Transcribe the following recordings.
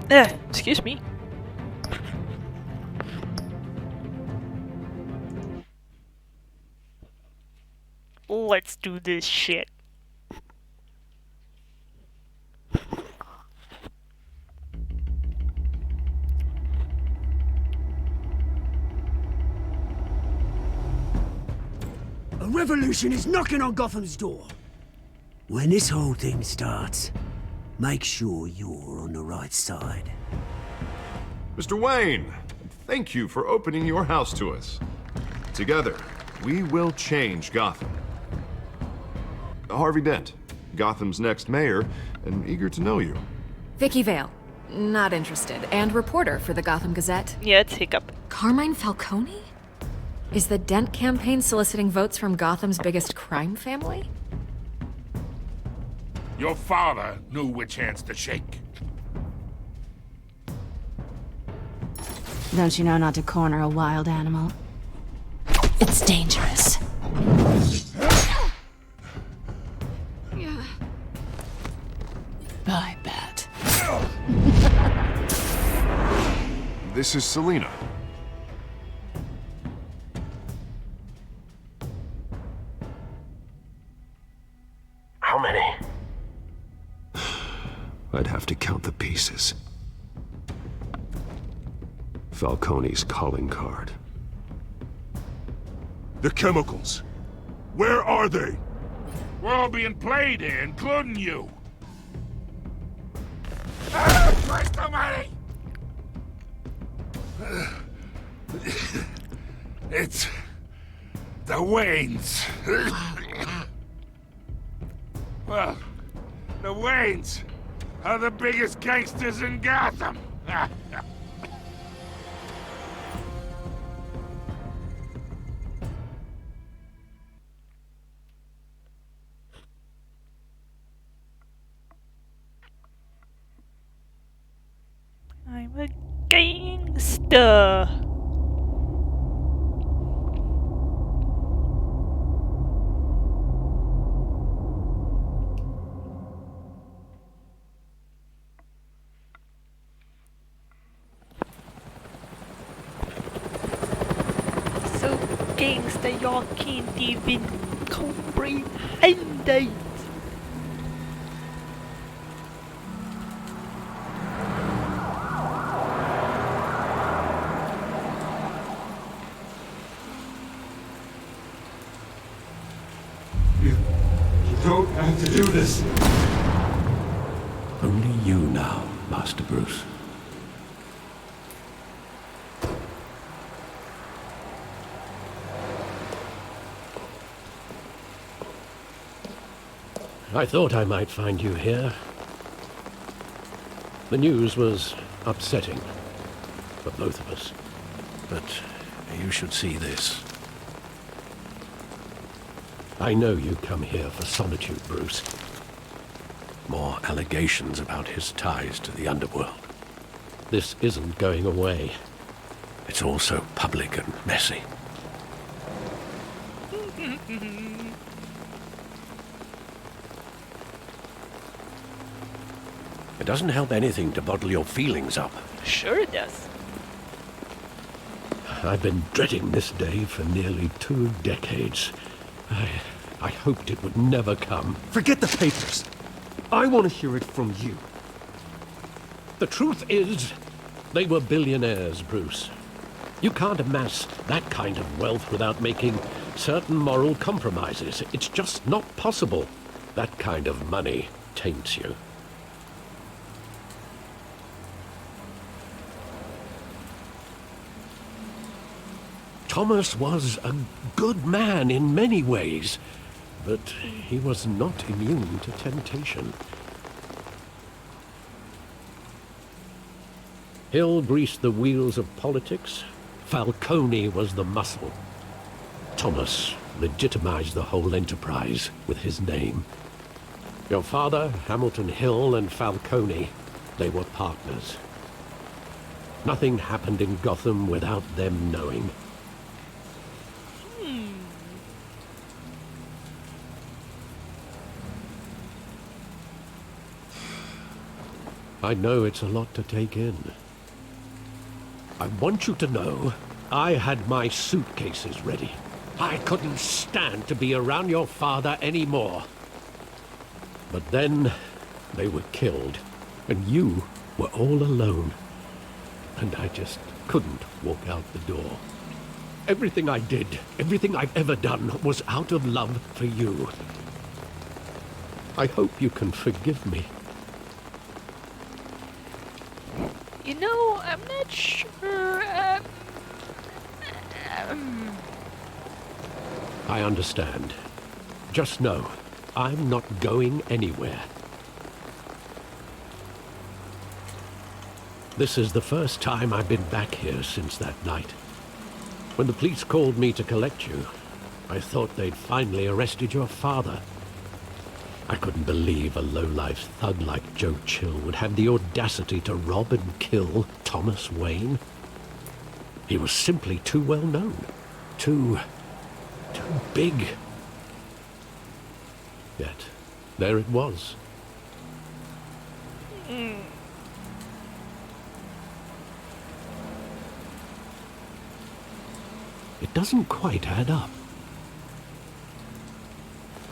Excuse me. Let's do this shit. A revolution is knocking on Gotham's door. When this whole thing starts, make sure you're on the right side. Mr. Wayne, thank you for opening your house to us. Together, we will change Gotham. Harvey Dent, Gotham's next mayor, and eager to know you. Vicky Vale, not interested, and reporter for the Gotham Gazette. Yeah, it's Hiccup. Carmine Falcone? Is the Dent campaign soliciting votes from Gotham's biggest crime family? Your father knew which hands to shake. Don't you know not to corner a wild animal? It's dangerous. I bet. This is Selina. How many? I'd have to count the pieces. Falcone's calling card. The chemicals. Where are they? We're all being played here, including you. Christ almighty! It's the Waynes. Well, the Waynes are the biggest gangsters in Gotham. I'm a gangster. So gangster, y'all can't even comprehend it. You don't have to do this. Only you now, Master Bruce. I thought I might find you here. The news was upsetting for both of us. But you should see this. I know you come here for solitude, Bruce. More allegations about his ties to the underworld. This isn't going away. It's all so public and messy. It doesn't help anything to bottle your feelings up. Sure it does. I've been dreading this day for nearly 2 decades. I hoped it would never come. Forget the papers. I want to hear it from you. The truth is, they were billionaires, Bruce. You can't amass that kind of wealth without making certain moral compromises. It's just not possible. That kind of money taints you. Thomas was a good man in many ways, but he was not immune to temptation. Hill greased the wheels of politics. Falcone was the muscle. Thomas legitimized the whole enterprise with his name. Your father, Hamilton Hill, and Falcone, they were partners. Nothing happened in Gotham without them knowing. I know it's a lot to take in. I want you to know I had my suitcases ready. I couldn't stand to be around your father anymore. But then they were killed, and you were all alone. And I just couldn't walk out the door. Everything I did, everything I've ever done, was out of love for you. I hope you can forgive me. You know, I'm not sure. I understand. Just know, I'm not going anywhere. This is the first time I've been back here since that night. When the police called me to collect you, I thought they'd finally arrested your father. I couldn't believe a low-life thug like Joe Chill would have the audacity to rob and kill Thomas Wayne. He was simply too well known. Too big. Yet, there it was. It doesn't quite add up.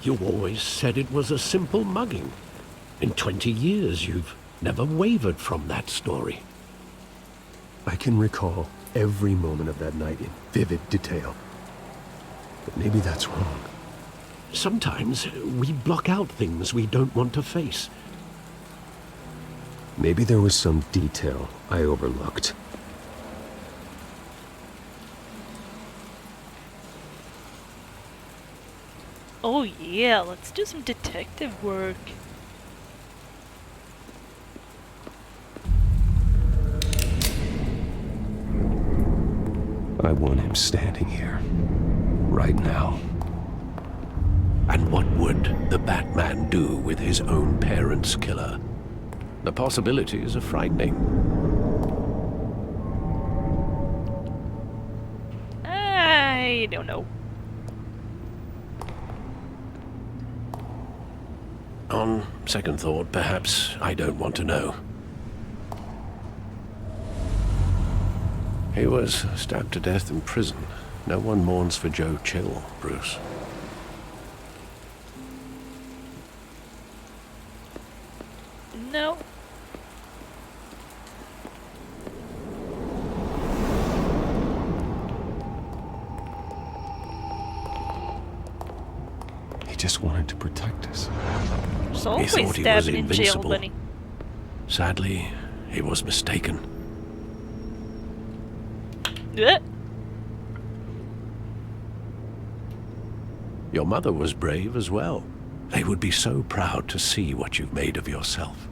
You always said it was a simple mugging. In 20 years, you've never wavered from that story. I can recall every moment of that night in vivid detail. But maybe that's wrong. Sometimes we block out things we don't want to face. Maybe there was some detail I overlooked. Oh yeah, let's do some detective work. I want him standing here. Right now. And what would the Batman do with his own parents' killer? The possibilities are frightening. I don't know. On second thought, perhaps I don't want to know. He was stabbed to death in prison. No one mourns for Joe Chill, Bruce. No. He just wanted to protect us. There's He always thought he was stabbing in jail, invincible. Bunny. Sadly, he was mistaken. Yeah. Your mother was brave as well. They would be so proud to see what you've made of yourself.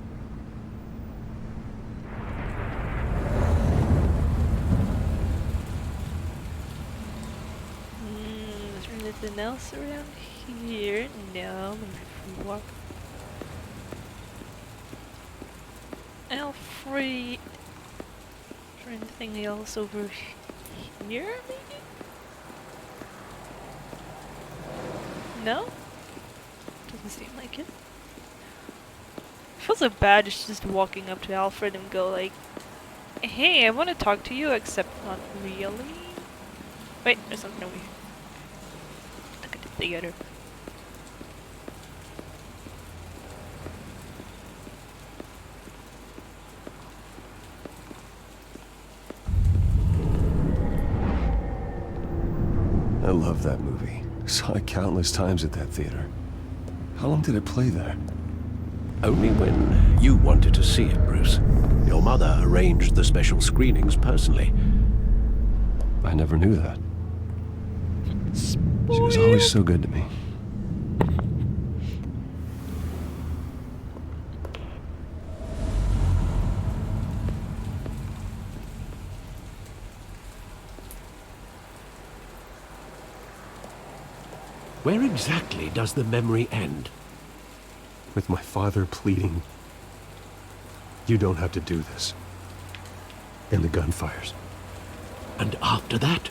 Is there anything else around here? No, maybe if we walk. Alfred. Is there anything else over here, maybe? No? Doesn't seem like it. I feel so bad just walking up to Alfred and go like, hey, I want to talk to you, except not really. Wait, there's something over here. Look at the theater. I love that movie. Saw it countless times at that theater. How long did it play there? Only when you wanted to see it, Bruce. Your mother arranged the special screenings personally. I never knew that. She was always so good to me. Where exactly does the memory end? With my father pleading, you don't have to do this. And the gunfires. And after that?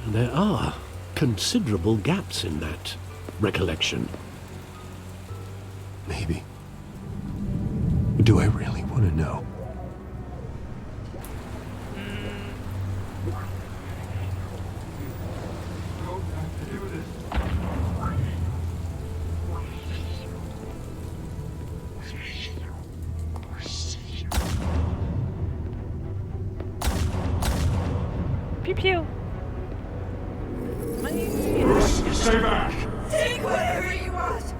There are considerable gaps in that recollection. Maybe. Do I really want to know? Pew pew. Stay back! Take whatever you want!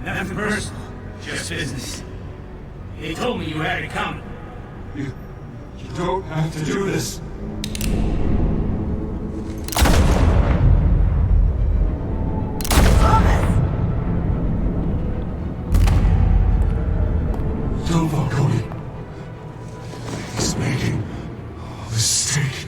Nothing personal, just business. He told me you had it coming. You don't have to do this. Don't Falcone. He's making a mistake.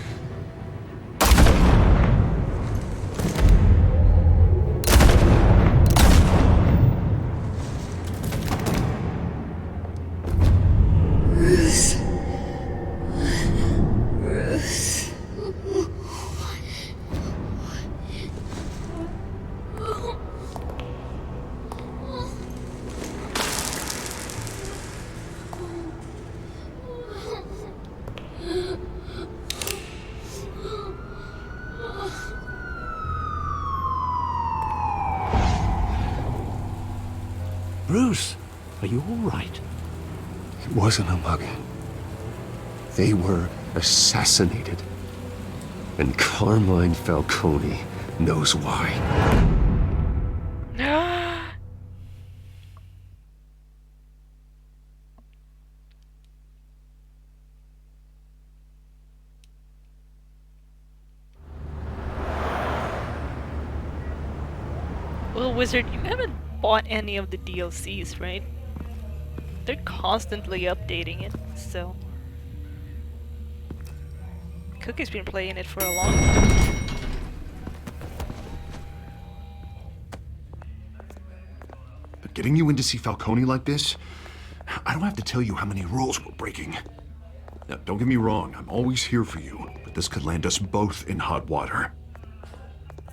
Bruce, are you all right? It wasn't a mugging. They were assassinated. And Carmine Falcone knows why. Well, Wizard, you haven't bought any of the DLCs, right? They're constantly updating it, so... Cookie's been playing it for a long time. But getting you in to see Falcone like this, I don't have to tell you how many rules we're breaking. Now, don't get me wrong, I'm always here for you, but this could land us both in hot water.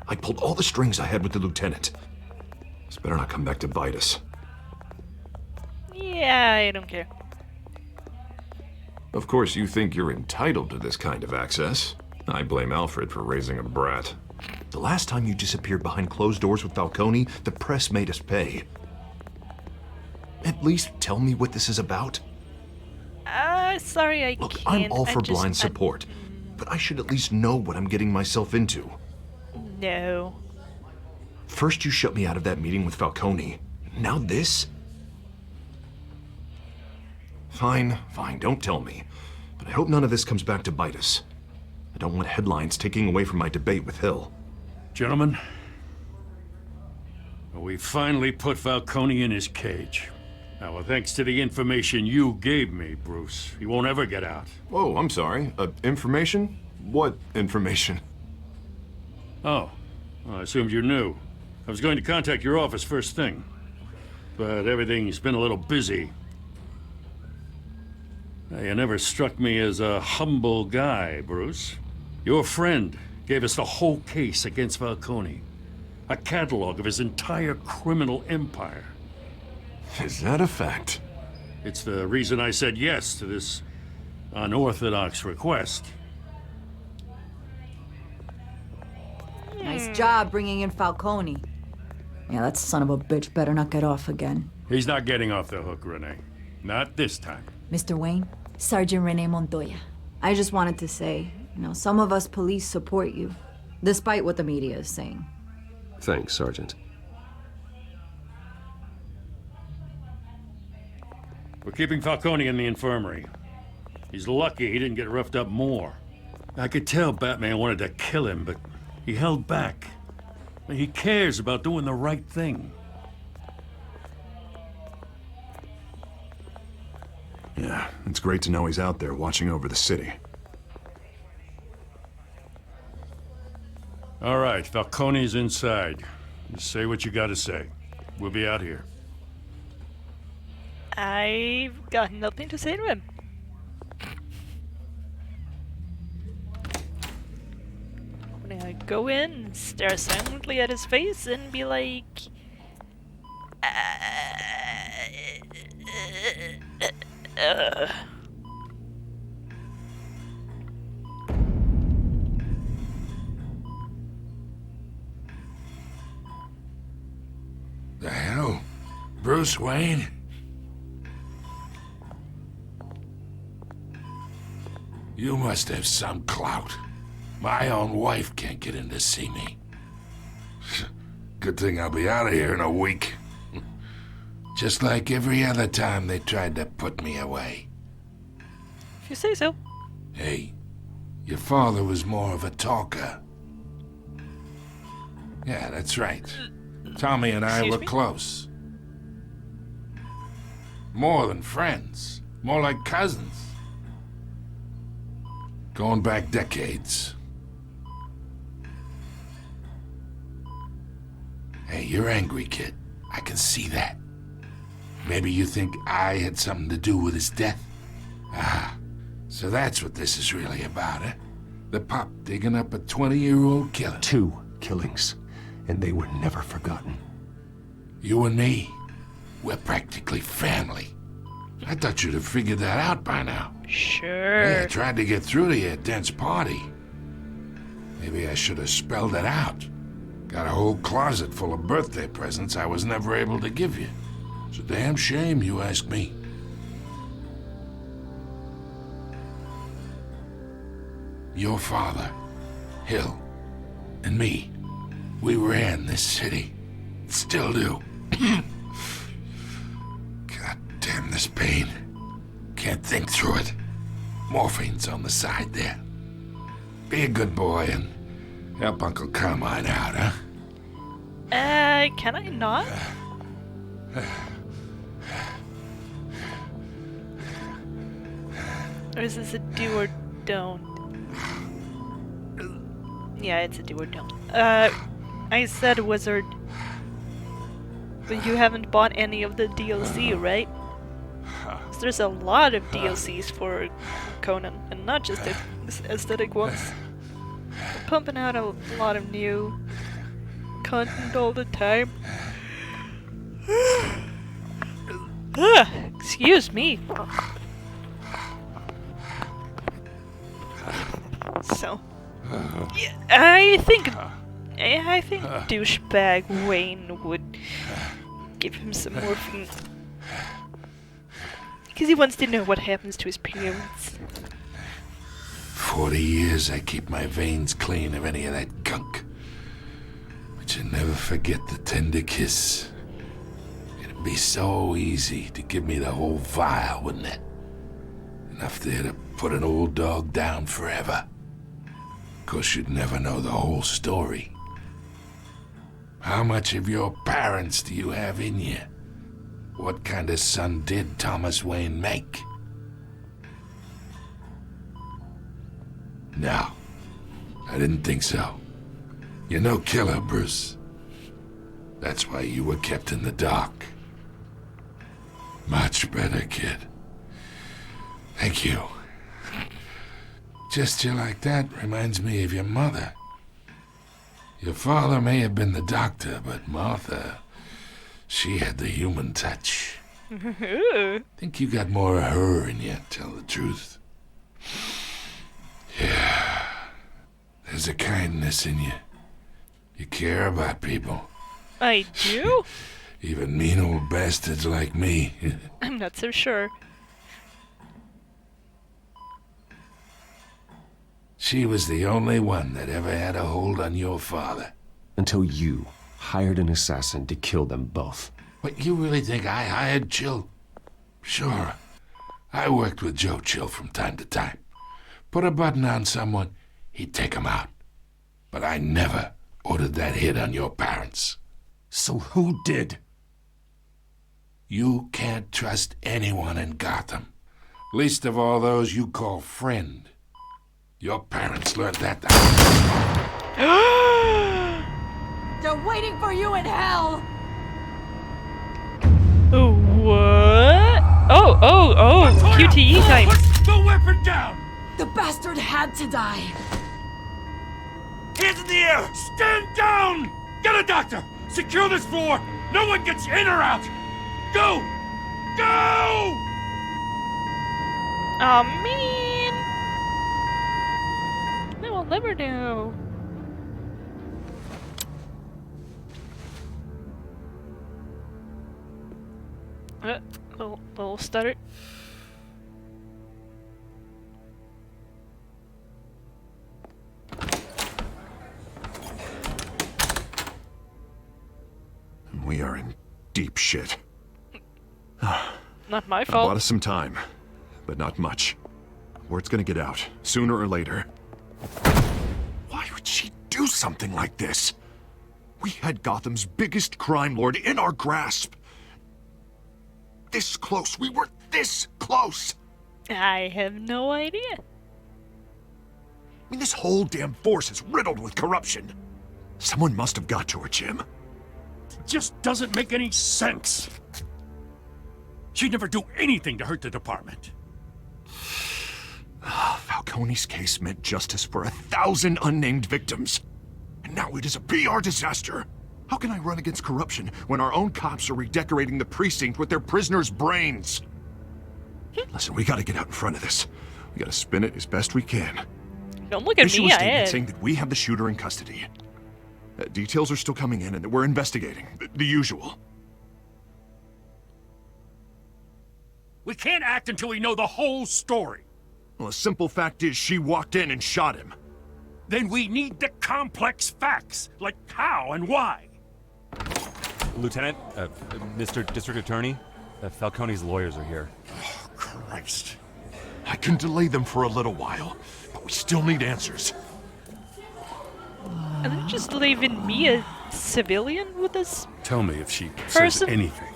I pulled all the strings I had with the lieutenant. This better not come back to bite us. Yeah, I don't care. Of course, you think you're entitled to this kind of access. I blame Alfred for raising a brat. The last time you disappeared behind closed doors with Falcone, the press made us pay. At least tell me what this is about. Sorry, I Look, can't. I'm all for blind support, but I should at least know what I'm getting myself into. No. First you shut me out of that meeting with Falcone. Now this? Fine, don't tell me. But I hope none of this comes back to bite us. I don't want headlines taking away from my debate with Hill. Gentlemen, we finally put Falcone in his cage. Now, well, thanks to the information you gave me, Bruce, he won't ever get out. Whoa, I'm sorry. Information? What information? Oh, well, I assumed you knew. I was going to contact your office first thing, but everything's been a little busy. You never struck me as a humble guy, Bruce. Your friend gave us the whole case against Falcone. A catalog of his entire criminal empire. Is that a fact? It's the reason I said yes to this unorthodox request. Nice job bringing in Falcone. Yeah, that son of a bitch better not get off again. He's not getting off the hook, Renee. Not this time. Mr. Wayne, Sergeant Renee Montoya. I just wanted to say, some of us police support you, despite what the media is saying. Thanks, Sergeant. We're keeping Falcone in the infirmary. He's lucky he didn't get roughed up more. I could tell Batman wanted to kill him, but he held back. He cares about doing the right thing. Yeah, it's great to know he's out there watching over the city. All right, Falcone's inside. Just say what you gotta say. We'll be out here. I've got nothing to say to him. I'm gonna go in and stare silently at his face and be like... The hell? Bruce Wayne? You must have some clout. My own wife can't get in to see me. Good thing I'll be out of here in a week. Just like every other time they tried to put me away. If you say so. Hey, your father was more of a talker. Yeah, that's right. Tommy and I were close. More than friends. More like cousins. Going back decades. Hey, you're angry, kid. I can see that. Maybe you think I had something to do with his death? Ah, so that's what this is really about, eh? The pup digging up a 20-year-old killer. 2 killings, and they were never forgotten. You and me, we're practically family. I thought you'd have figured that out by now. Sure. Hey, I tried to get through to your dense party. Maybe I should have spelled it out. Got a whole closet full of birthday presents I was never able to give you. It's a damn shame, you ask me. Your father, Hill, and me, we ran this city. Still do. God damn this pain. Can't think through it. Morphine's on the side there. Be a good boy and help Uncle Carmine out, huh? Can I not? Or is this a do or don't? Yeah, it's a do or don't. I said wizard. But you haven't bought any of the DLC, right? 'Cause there's a lot of DLCs for Conan, and not just the aesthetic ones. They're pumping out a lot of new content all the time. Excuse me. So, yeah, I think douchebag Wayne would give him some morphine. Because he wants to know what happens to his parents. 40 years I keep my veins clean of any of that gunk. But you never forget the tender kiss. It'd be so easy to give me the whole vial, wouldn't it? Enough there to put an old dog down forever. Of course, you'd never know the whole story. How much of your parents do you have in you? What kind of son did Thomas Wayne make? No, I didn't think so. You're no killer, Bruce. That's why you were kept in the dark. Much better, kid. Thank you. Gesture like that reminds me of your mother. Your father may have been the doctor, but Martha, she had the human touch. Think you got more of her in you, tell the truth. Yeah. There's a kindness in you. You care about people. I do? Even mean old bastards like me. I'm not so sure. She was the only one that ever had a hold on your father. Until you hired an assassin to kill them both. What, you really think I hired Chill? Sure. I worked with Joe Chill from time to time. Put a button on someone, he'd take him out. But I never ordered that hit on your parents. So who did? You can't trust anyone in Gotham. Least of all those you call friend. Your parents learned that. They're waiting for you in hell! What? Oh, QTE time. Put the weapon down! The bastard had to die. Hands in the air! Stand down! Get a doctor! Secure this floor! No one gets in or out! Go! Go! Oh man! They will never know. Little stutter. We are in deep shit. Not my I fault. bought us some time, but not much. Word's gonna get out, sooner or later. Why would she do something like this? We had Gotham's biggest crime lord in our grasp. This close. We were this close. I have no idea. I mean, this whole damn force is riddled with corruption. Someone must have got to her, Jim. It just doesn't make any sense. She'd never do anything to hurt the department. Falcone's case meant justice for 1,000 unnamed victims. And now it is a PR disaster. How can I run against corruption when our own cops are redecorating the precinct with their prisoners' brains? Listen, we gotta get out in front of this. We gotta spin it as best we can. Don't look at Issue me, a I statement am. saying that we have the shooter in custody. Details are still coming in and that we're investigating. The usual. We can't act until we know the whole story. Well, the simple fact is she walked in and shot him. Then we need the complex facts, like how and why. Lieutenant, Mr. District Attorney, Falcone's lawyers are here. Oh, Christ. I can delay them for a little while, but we still need answers. And they're just leaving me a civilian with this Tell me if she says person? anything.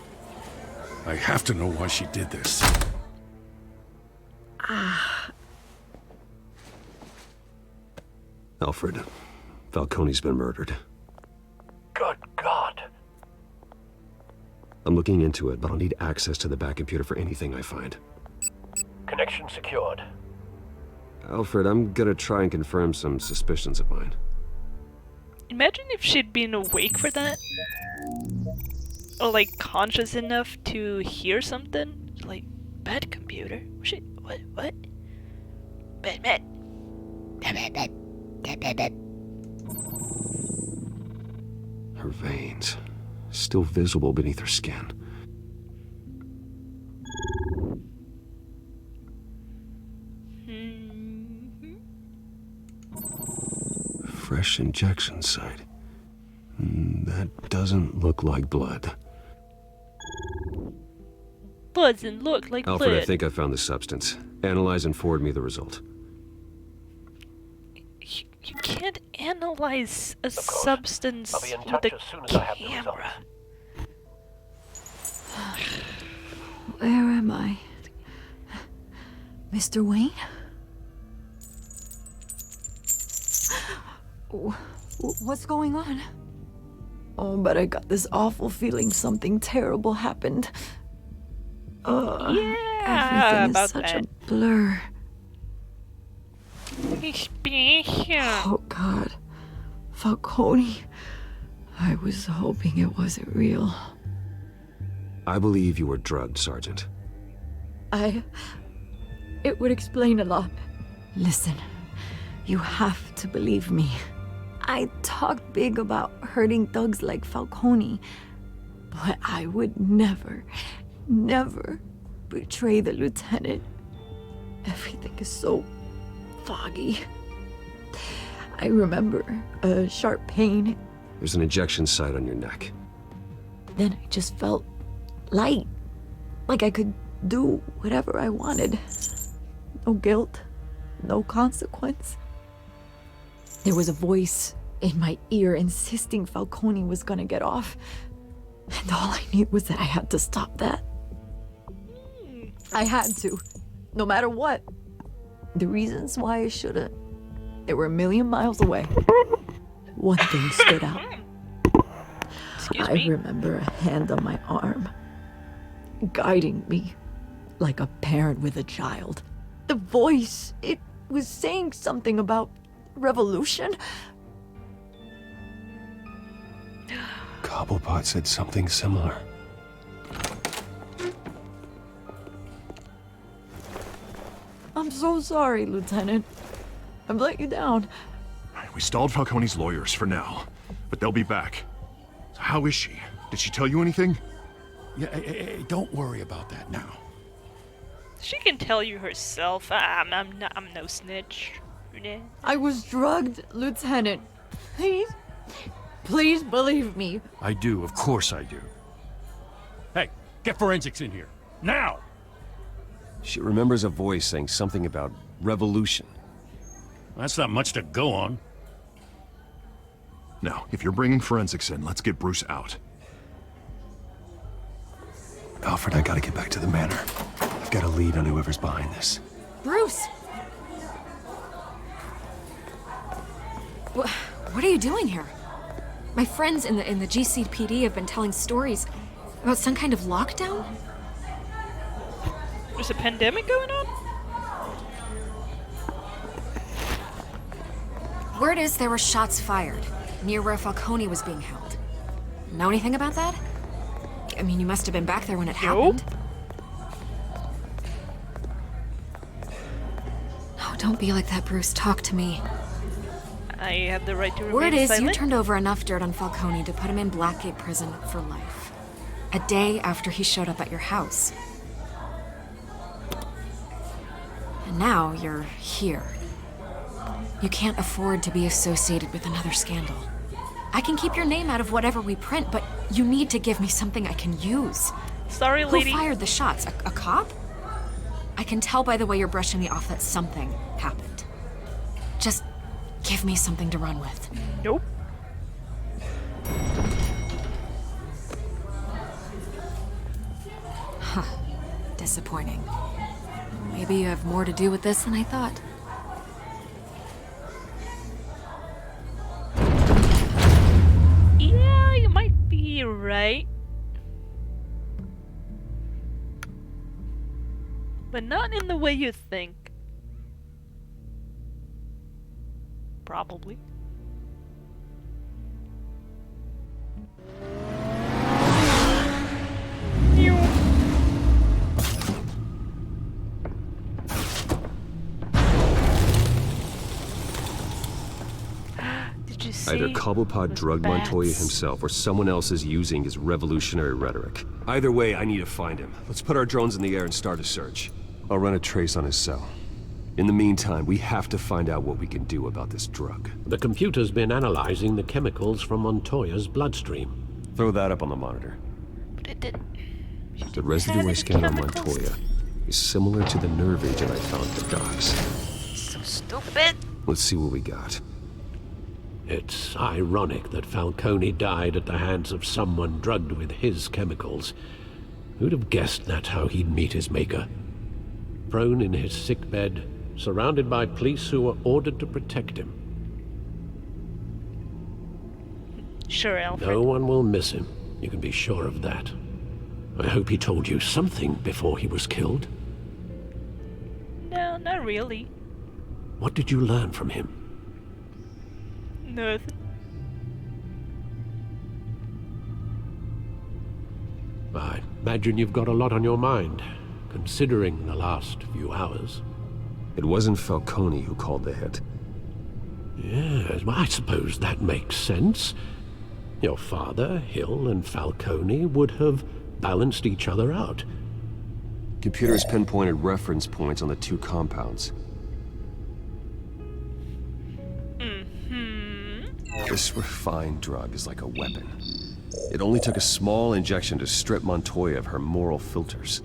I have to know why she did this. Alfred, Falcone's been murdered. Good God. I'm looking into it, but I'll need access to the back computer for anything I find. Connection secured. Alfred, I'm gonna try and confirm some suspicions of mine. Imagine if she'd been awake for that. Or like conscious enough to hear something. Like, bad computer. Shit, what? Bad. Her veins, still visible beneath her skin. Fresh injection site. That doesn't look like blood. Doesn't look like Alfred, blood. I think I found the substance. Analyze and forward me the result. You can't analyze a substance with a camera. Where am I? Mr. Wayne? What's going on? Oh, but I got this awful feeling something terrible happened. Yeah, everything about is such that. a blur. Special. Oh, God. Falcone. I was hoping it wasn't real. I believe you were drugged, Sergeant. It would explain a lot. Listen, you have to believe me. I talked big about hurting thugs like Falcone, but I would never betray the lieutenant. Everything is so foggy. I remember a sharp pain. There's an injection site on your neck. Then I just felt light, like I could do whatever I wanted. No guilt, no consequence. There was a voice in my ear insisting Falcone was gonna get off. And all I knew was that I had to stop that. I had to, no matter what. The reasons why I shouldn't, they were a million miles away. One thing stood out. I remember a hand on my arm, guiding me like a parent with a child. The voice, it was saying something about revolution. Cobblepot said something similar. so sorry, Lieutenant. I've let you down. We stalled Falcone's lawyers for now, but they'll be back. How is she? Did she tell you anything? Yeah, hey, don't worry about that now. She can tell you herself. I'm no snitch. I was drugged, Lieutenant. Please believe me. I do, of course I do. Hey, get forensics in here. Now! She remembers a voice saying something about revolution. That's not much to go on. Now, if you're bringing forensics in, let's get Bruce out. Alfred, I gotta get back to the manor. I've got a lead on whoever's behind this. Bruce! What are you doing here? My friends in the GCPD have been telling stories about some kind of lockdown? There's a pandemic going on? Word is there were shots fired near where Falcone was being held. Know anything about that? I mean, you must have been back there when it happened. Oh, don't be like that, Bruce. Talk to me. I have the right to remain Word is silent. you turned over enough dirt on Falcone to put him in Blackgate Prison for life. A day after he showed up at your house. And now you're here. You can't afford to be associated with another scandal. I can keep your name out of whatever we print, but you need to give me something I can use. Sorry, lady. Who fired the shots? A cop? I can tell by the way you're brushing me off that something happened. Just give me something to run with. Nope. Huh. Disappointing. Maybe you have more to do with this than I thought. Yeah, you might be right. But not in the way you think. Probably. Did you see? Either Cobblepot drugged bats? Montoya himself, or someone else is using his revolutionary rhetoric. Either way, I need to find him. Let's put our drones in the air and start a search. I'll run a trace on his cell. In the meantime, we have to find out what we can do about this drug. The computer's been analyzing the chemicals from Montoya's bloodstream. Throw that up on the monitor. But it didn't. The residue I scanned on Montoya is similar to the nerve agent I found at the docks. So stupid. Let's see what we got. It's ironic that Falcone died at the hands of someone drugged with his chemicals. Who'd have guessed that's how he'd meet his maker? Prone in his sickbed, surrounded by police who were ordered to protect him. Sure, Alfred. No one will miss him. You can be sure of that. I hope he told you something before he was killed. No, not really. What did you learn from him? Nothing. I imagine you've got a lot on your mind, considering the last few hours. It wasn't Falcone who called the hit. Yes, well, I suppose that makes sense. Your father, Hill, and Falcone would have balanced each other out. Computers pinpointed reference points on the two compounds. This refined drug is like a weapon. It only took a small injection to strip Montoya of her moral filters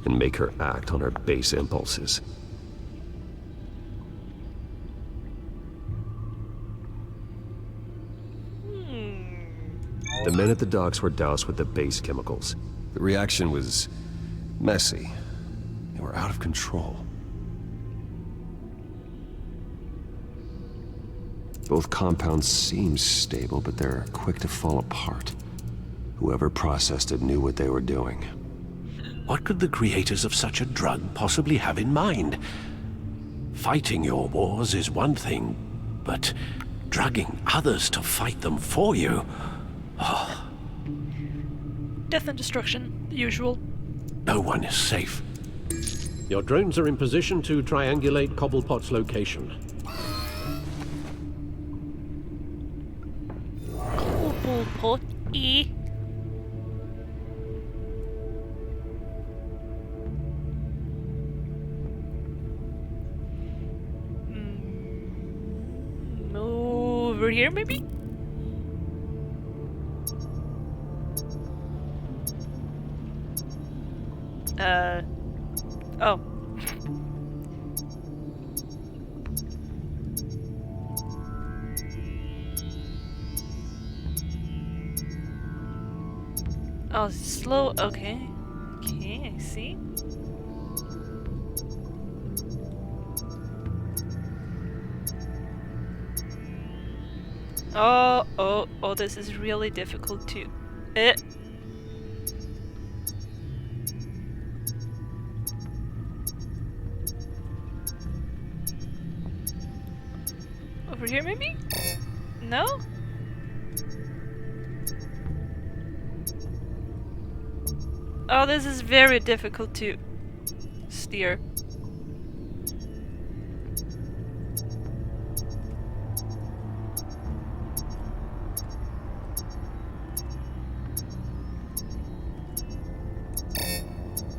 and make her act on her base impulses. The men at the docks were doused with the base chemicals. The reaction was messy. They were out of control. Both compounds seem stable, but they're quick to fall apart. Whoever processed it knew what they were doing. What could the creators of such a drug possibly have in mind? Fighting your wars is one thing, but drugging others to fight them for you? Oh. Death and destruction, the usual. No one is safe. Your drones are in position to triangulate Cobblepot's location. Cobblepot, eh? Over here, maybe? Oh. Oh, slow. Okay. Okay, I see. Oh, this is really difficult too. Over here, maybe? No? Oh, this is very difficult to steer.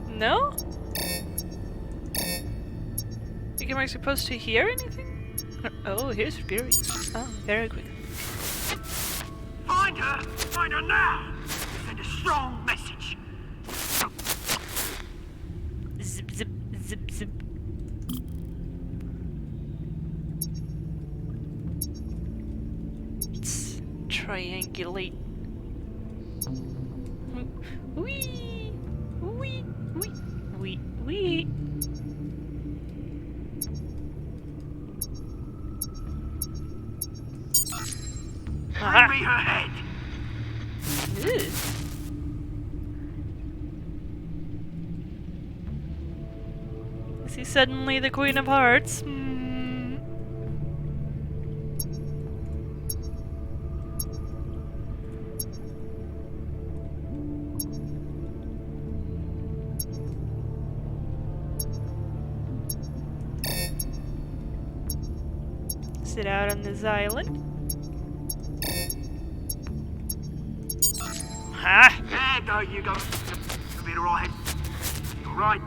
No? Am I supposed to hear anything? Oh, here's Fury. Oh, very quick. Find her! Find her now! Send a strong message. Zip, zip, zip, zip. Let's triangulate. Wee! Wee! Wee! Wee! Wee! Bring me her head! Ew. Is he suddenly the Queen of Hearts? Sit out on this island. Ha! There you go. You'll be alright. Alright.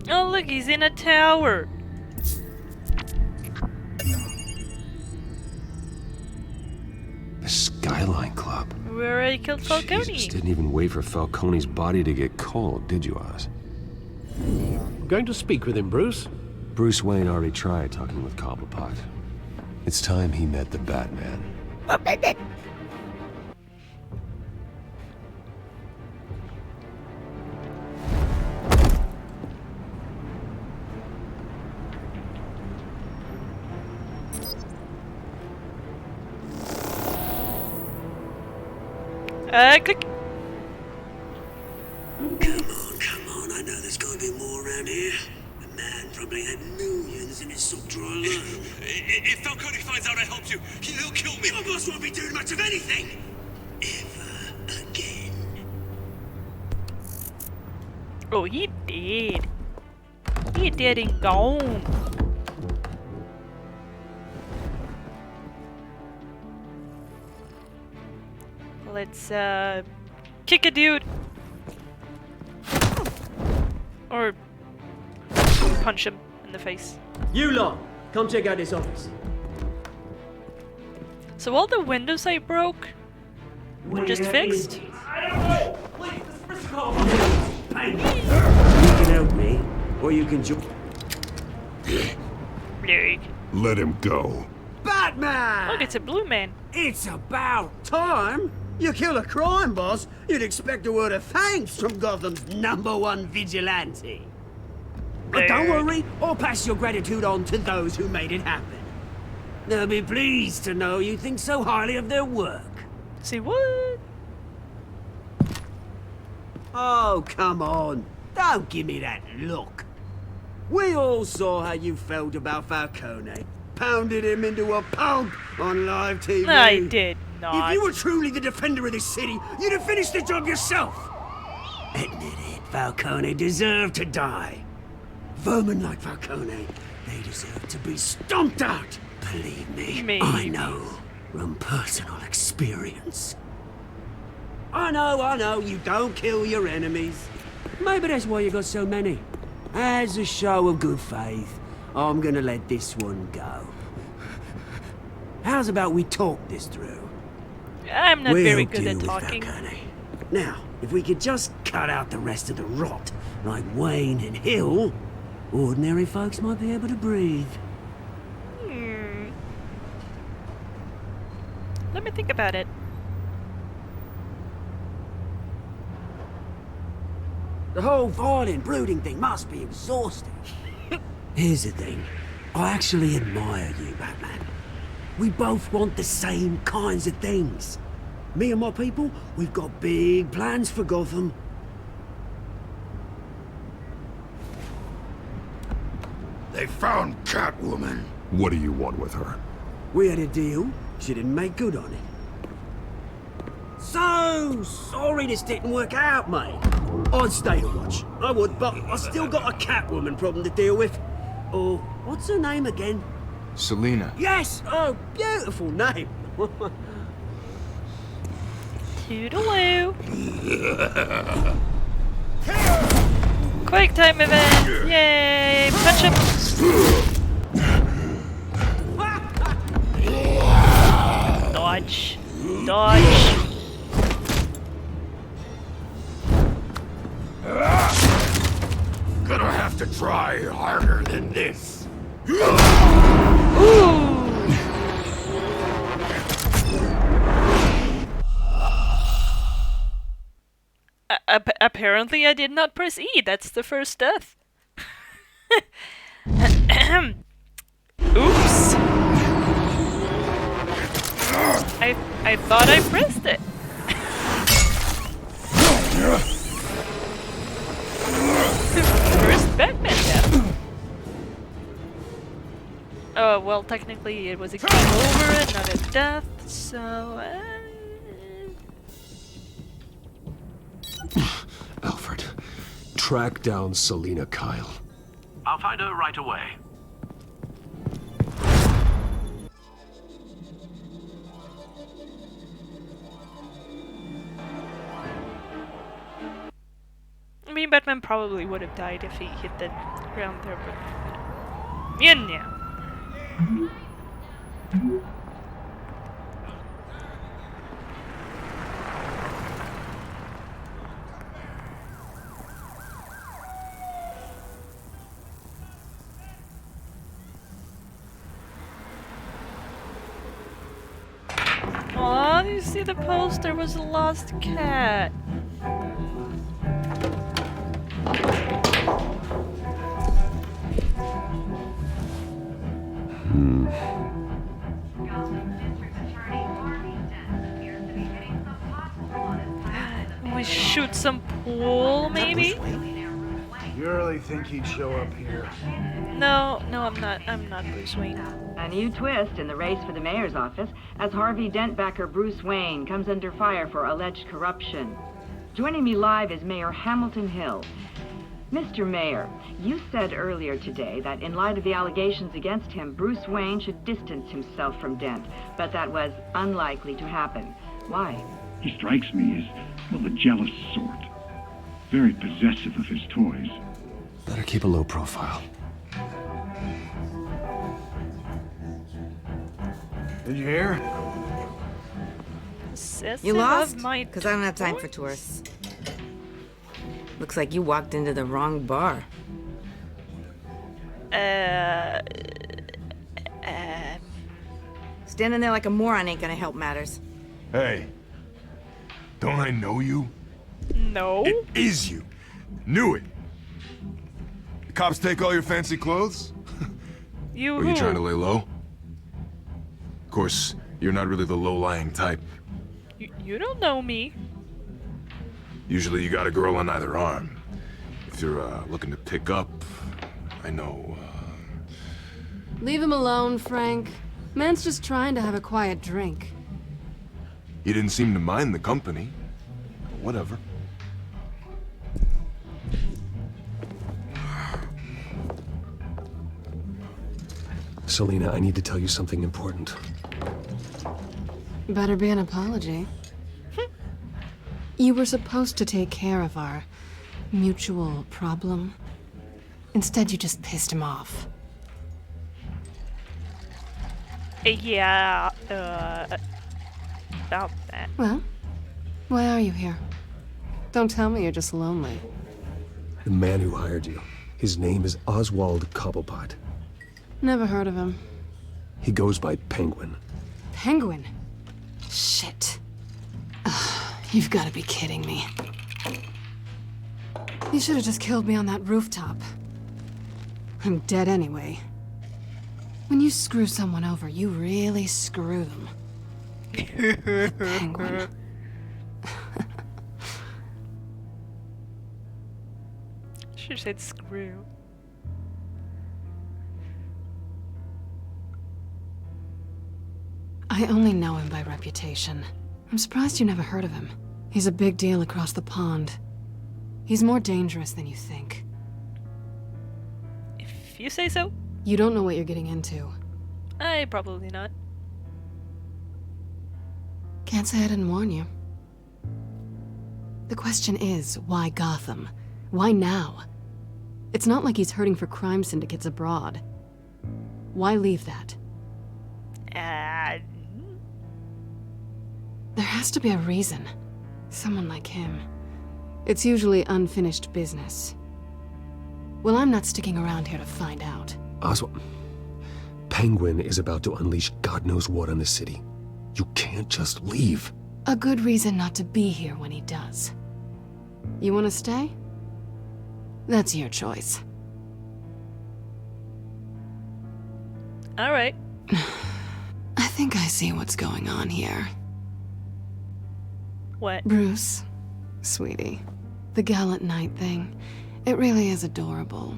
Oh look, he's in a tower. The Skyline Club. Where I killed Falcone. Jesus, didn't even wait for Falcone's body to get cold, did you, Oz? I'm going to speak with him, Bruce. Bruce Wayne already tried talking with Cobblepot. It's time he met the Batman. Click. Come on, I know there's gotta be more around here. The man probably had millions in his sock drawer alone. If Falcone finds out I helped you, he'll kill me. Your boss won't be doing much of anything. Ever again. Oh, he did. He dead and gone. Let's kick a dude. Or punch him in the face. You lot, come check out this office. So all the windows I broke were just fixed? I don't know! Please, this is call. You can help me, or you can join. Let him go. Batman! Look, it's a blue man. It's about time! You kill a crime boss, you'd expect a word of thanks from Gotham's #1 vigilante. But don't worry, I'll pass your gratitude on to those who made it happen. They'll be pleased to know you think so highly of their work. See what? Oh, come on. Don't give me that look. We all saw how you felt about Falcone. Pounded him into a pulp on live TV. I did not. If you were truly the defender of this city, you'd have finished the job yourself. Admit it, Falcone deserved to die. Vermin like Falcone, they deserve to be stomped out. Believe me, I know from personal experience. I know, you don't kill your enemies. Maybe that's why you got so many. As a show of good faith, I'm gonna let this one go. How's about we talk this through? I'm not very good at deal with talking. Falcone. Now, if we could just cut out the rest of the rot, like Wayne and Hill, ordinary folks might be able to breathe. Let me think about it. The whole violent, brooding thing must be exhausting. Here's the thing. I actually admire you, Batman. We both want the same kinds of things. Me and my people, we've got big plans for Gotham. They found Catwoman. What do you want with her? We had a deal. She didn't make good on it. So sorry this didn't work out, mate. I'd stay to watch. I would, but I still got a Catwoman problem to deal with. Oh, what's her name again? Selina. Yes! Oh, beautiful name. Toodaloo. Quick time event! Yay! Punch him! Dodge. Dodge. Gonna have to try harder than this. Ooh! Apparently I did not press E. That's the first death. Oops. I thought I pressed it. First Batman death. Oh, well, technically it was a game over and not a death, so... Alfred, track down Selina Kyle. I'll find her right away. I mean, Batman probably would have died if he hit the ground there, but... Yeah. Aw, you see the post? There was a lost cat. We shoot some pool, maybe? You really think he'd show up here? No, I'm not Bruce Wayne. A new twist in the race for the mayor's office as Harvey Dent backer Bruce Wayne comes under fire for alleged corruption. Joining me live is Mayor Hamilton Hill. Mr. Mayor, you said earlier today that in light of the allegations against him, Bruce Wayne should distance himself from Dent, but that was unlikely to happen. Why? He strikes me as, well, the jealous sort. Very possessive of his toys. Better keep a low profile. Did you hear? Possessive You lost? of my Because I don't have time for tourists. Looks like you walked into the wrong bar. Standing there like a moron ain't gonna help matters. Hey, don't I know you? No. It is you. Knew it. The cops take all your fancy clothes? You Are you trying to lay low? Of course, you're not really the low-lying type. You don't know me. Usually you got a girl on either arm. If you're looking to pick up, I know. Leave him alone, Frank. Man's just trying to have a quiet drink. You didn't seem to mind the company. Whatever. Selena, I need to tell you something important. Better be an apology. You were supposed to take care of our mutual problem. Instead, you just pissed him off. Yeah, about that. Well, why are you here? Don't tell me you're just lonely. The man who hired you, his name is Oswald Cobblepot. Never heard of him. He goes by Penguin. Penguin? Shit. Ugh, you've got to be kidding me. You should have just killed me on that rooftop. I'm dead anyway. When you screw someone over, you really screw them. Penguin. Should've said screw. I only know him by reputation. I'm surprised you never heard of him. He's a big deal across the pond. He's more dangerous than you think. If you say so. You don't know what you're getting into. Probably not. Can't say I didn't warn you. The question is, why Gotham? Why now? It's not like he's hurting for crime syndicates abroad. Why leave that? There has to be a reason. Someone like him. It's usually unfinished business. Well, I'm not sticking around here to find out. Oswald, Penguin is about to unleash God knows what on the city. You can't just leave. A good reason not to be here when he does. You want to stay? That's your choice. All right. I think I see what's going on here. What? Bruce, sweetie, the gallant knight thing, it really is adorable.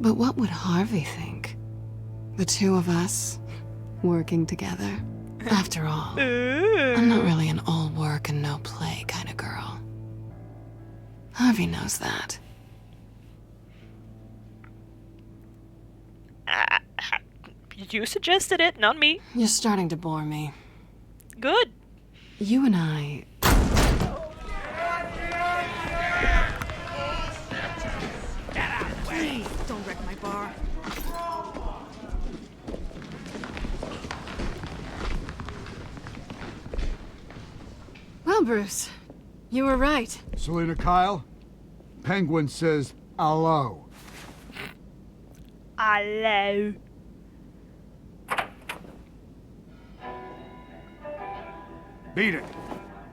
But what would Harvey think? The two of us, working together. After all, I'm not really an all work and no play kind of girl. Harvey knows that. You suggested it, not me. You're starting to bore me. Good. You and I... Please, don't wreck my bar. Well, Bruce, you were right. Selena Kyle, Penguin says hello. Hello. Beat it.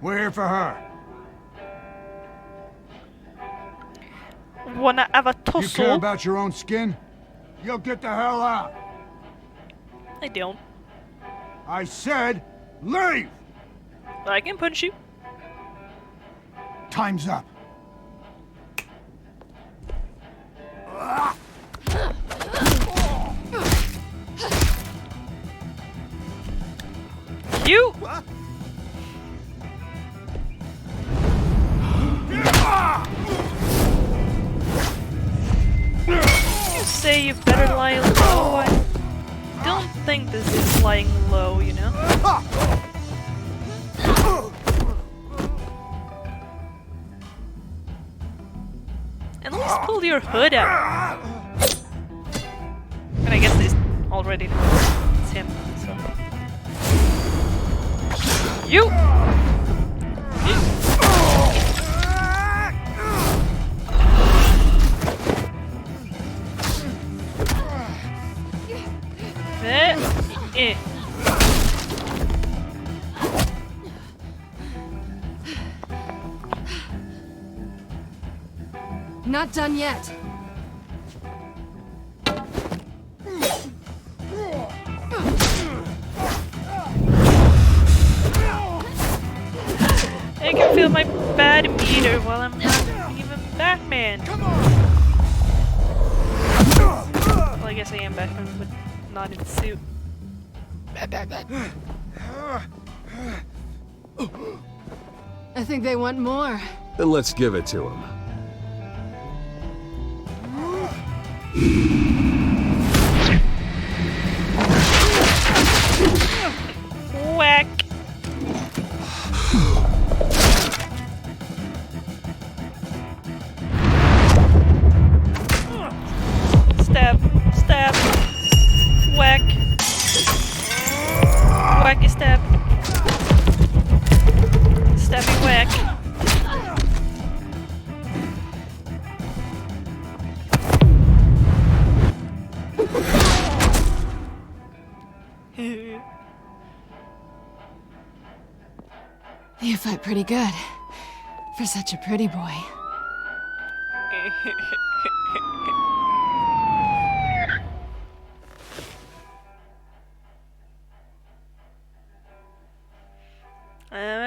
We're here for her. Wanna have a tussle? You care about your own skin? You'll get the hell out. I don't. I said leave! I can punch you. Time's up. You! You say you better lie low. I don't think this is lying low, you know? At least pull your hood out. And I guess they already know it's him, so. You! Not done yet. I can feel my bad meter while I'm not even Batman. Well, I guess I am Batman, but not in suit. I think they want more. Then let's give it to him. Whack. Stab. Stab. Whack. Wacky stab. Stabby whack. You fight pretty good. For such a pretty boy.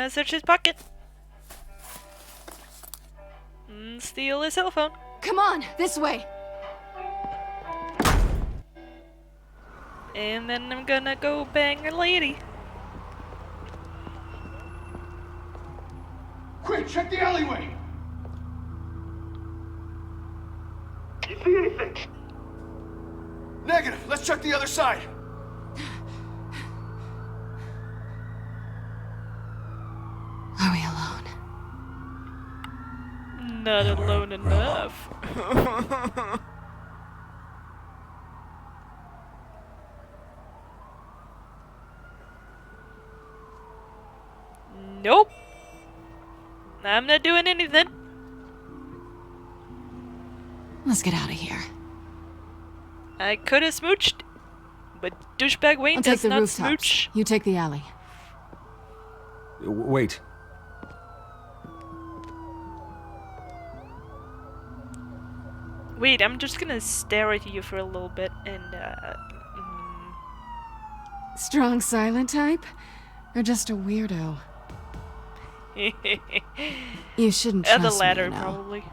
Search his pocket. Steal his cell phone. Come on, this way. And then I'm gonna go bang a lady. Quick, check the alleyway! You see anything? Negative. Let's check the other side. Are we alone? Not alone enough. Nope. I'm not doing anything. Let's get out of here. I could have smooched, but douchebag Wayne I'll take does the not rooftops. smooch. You take the alley. Wait. Wait, I'm just gonna stare at you for a little bit and, Strong silent type? Or just a weirdo? You shouldn't trust the latter, me, you know. probably.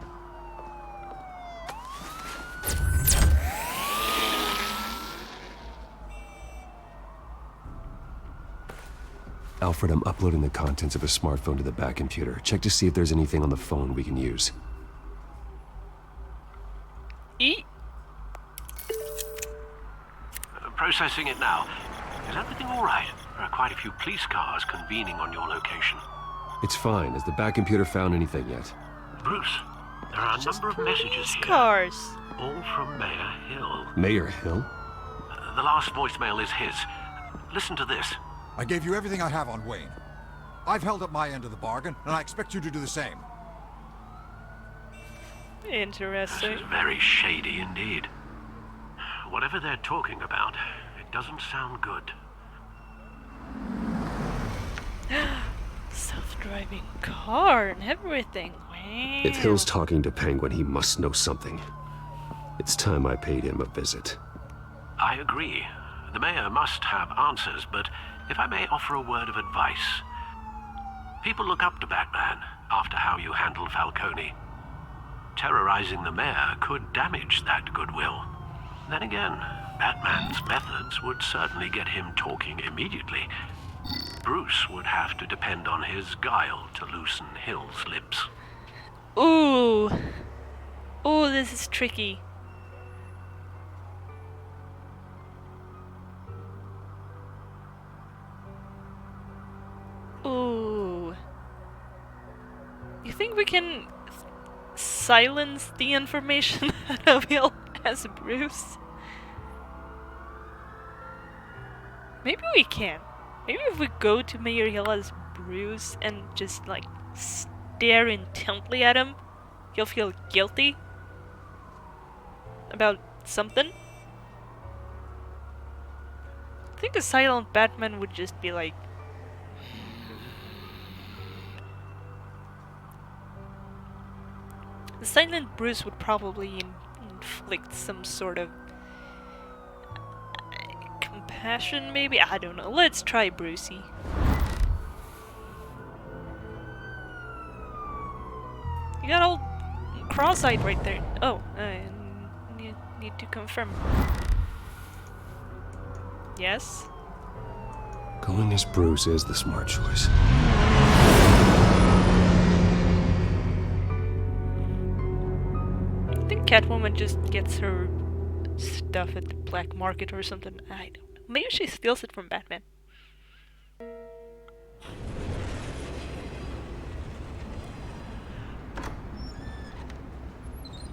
Alfred, I'm uploading the contents of a smartphone to the back computer. Check to see if there's anything on the phone we can use. Processing it now. Is everything all right? There are quite a few police cars convening on your location. It's fine. Has the back computer found anything yet? Bruce, there are a number of messages here. Cars. All from Mayor Hill. Mayor Hill? The last voicemail is his. Listen to this. I gave you everything I have on Wayne. I've held up my end of the bargain, and I expect you to do the same. Interesting. This is very shady indeed. Whatever they're talking about, it doesn't sound good. Self-driving car and everything. Wow. If Hill's talking to Penguin, he must know something. It's time I paid him a visit. I agree. The mayor must have answers, but if I may offer a word of advice. People look up to Batman after how you handled Falcone. Terrorizing the mayor could damage that goodwill. Then again, Batman's methods would certainly get him talking immediately. Bruce would have to depend on his guile to loosen Hill's lips. Ooh. Ooh, this is tricky. Ooh. You think we can silence the information of Hill as Bruce? Maybe we can. Maybe if we go to Mayor Hill as Bruce and just like stare intently at him, he'll feel guilty about something. I think a silent Batman would just be like, the silent Bruce would probably inflict some sort of compassion, maybe? I don't know. Let's try Brucey. You got all cross-eyed right there. Oh, I need to confirm. Yes? Going as Bruce is the smart choice. Catwoman just gets her stuff at the black market or something. I don't know. Maybe she steals it from Batman.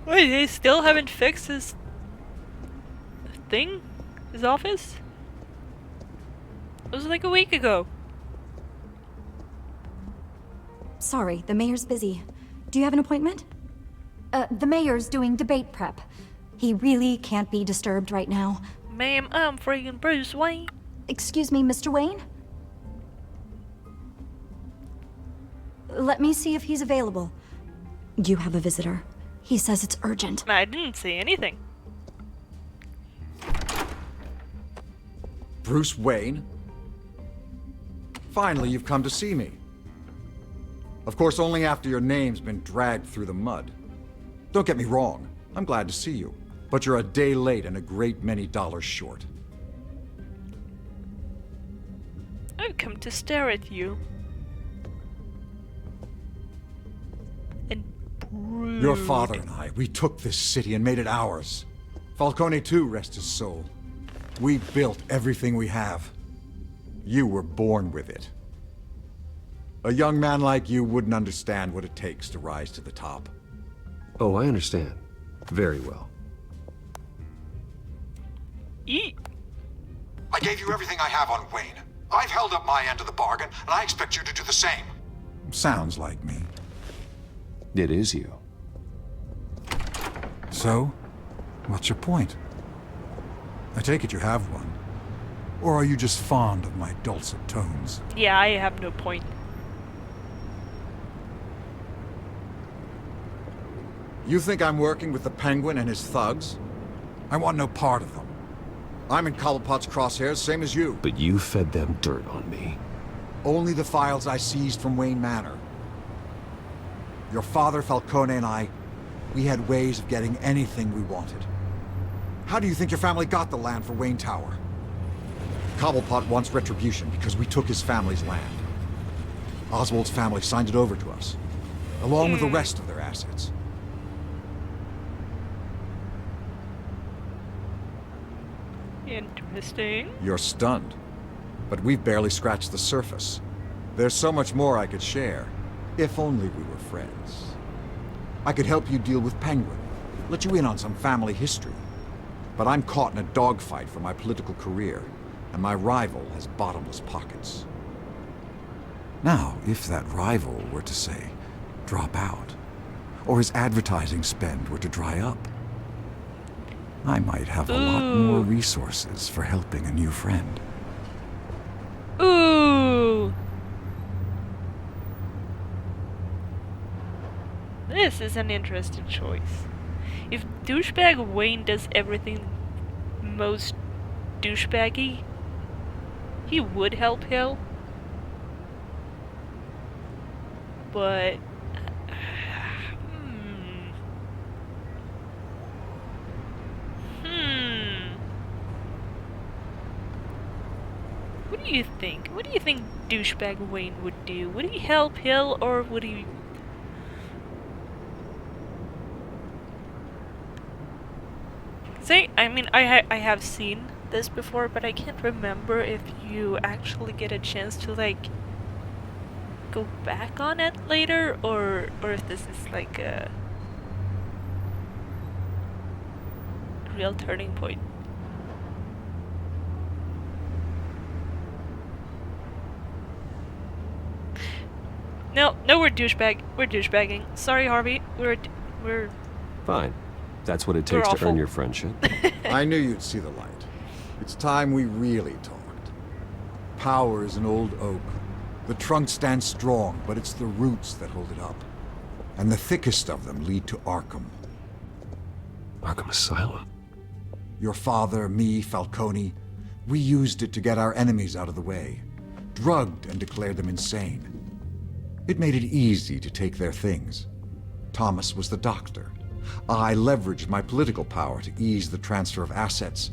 Wait, they still haven't fixed his thing? His office? It was like a week ago. Sorry, the mayor's busy. Do you have an appointment? The mayor's doing debate prep. He really can't be disturbed right now. Ma'am, I'm friggin' Bruce Wayne. Excuse me, Mr. Wayne? Let me see if he's available. You have a visitor. He says it's urgent. I didn't say anything. Bruce Wayne? Finally, you've come to see me. Of course, only after your name's been dragged through the mud. Don't get me wrong, I'm glad to see you. But you're a day late and a great many dollars short. I've come to stare at you. And brood. Your father and I, we took this city and made it ours. Falcone too, rest his soul. We built everything we have. You were born with it. A young man like you wouldn't understand what it takes to rise to the top. Oh, I understand. Very well. Eat. I gave you everything I have on Wayne. I've held up my end of the bargain, and I expect you to do the same. Sounds like me. It is you. So, what's your point? I take it you have one. Or are you just fond of my dulcet tones? Yeah, I have no point. You think I'm working with the Penguin and his thugs? I want no part of them. I'm in Cobblepot's crosshairs, same as you. But you fed them dirt on me. Only the files I seized from Wayne Manor. Your father, Falcone, and I, we had ways of getting anything we wanted. How do you think your family got the land for Wayne Tower? Cobblepot wants retribution because we took his family's land. Oswald's family signed it over to us, along with the rest of their assets. Interesting. You're stunned, but we've barely scratched the surface. There's so much more I could share, if only we were friends. I could help you deal with Penguin, let you in on some family history. But I'm caught in a dogfight for my political career, and my rival has bottomless pockets. Now, if that rival were to say, drop out, or his advertising spend were to dry up, I might have a lot more resources for helping a new friend. Ooh! This is an interesting choice. If douchebag Wayne does everything most douchebaggy, he would help Hill. But what do you think? What do you think douchebag Wayne would do? Would he help Hill, or would he... See, I mean, I have seen this before, but I can't remember if you actually get a chance to, like, go back on it later, or if this is like a real turning point. No, we're douchebagging. Sorry, Harvey. We're Fine. That's what it takes to earn your friendship. I knew you'd see the light. It's time we really talked. Power is an old oak. The trunk stands strong, but it's the roots that hold it up. And the thickest of them lead to Arkham. Arkham Asylum? Your father, me, Falcone, we used it to get our enemies out of the way. Drugged and declared them insane. It made it easy to take their things. Thomas was the doctor. I leveraged my political power to ease the transfer of assets.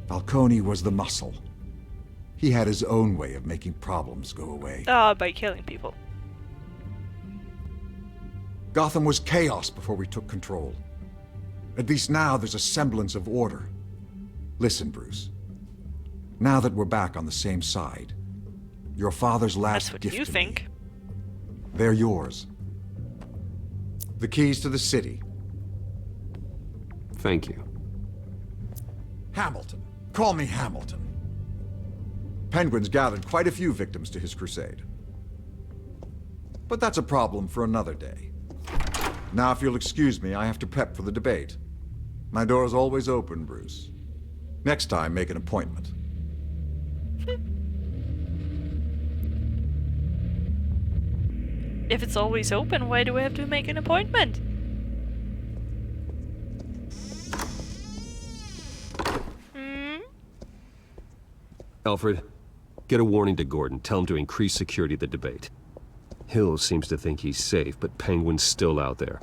Falcone was the muscle. He had his own way of making problems go away. By killing people. Gotham was chaos before we took control. At least now there's a semblance of order. Listen, Bruce. Now that we're back on the same side, your father's last gift you to think. me, they're yours. The keys to the city. Thank you. Hamilton. Call me Hamilton. Penguin's gathered quite a few victims to his crusade. But that's a problem for another day. Now, if you'll excuse me, I have to prep for the debate. My door is always open, Bruce. Next time, make an appointment. If it's always open, why do we have to make an appointment? Alfred, get a warning to Gordon. Tell him to increase security at the debate. Hill seems to think he's safe, but Penguin's still out there.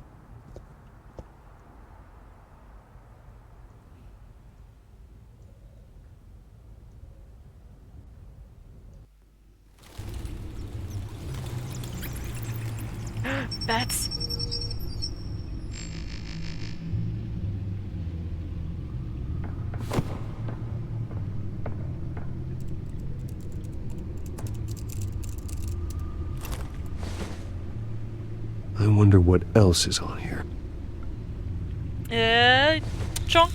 Bats. I wonder what else is on here. Chunk.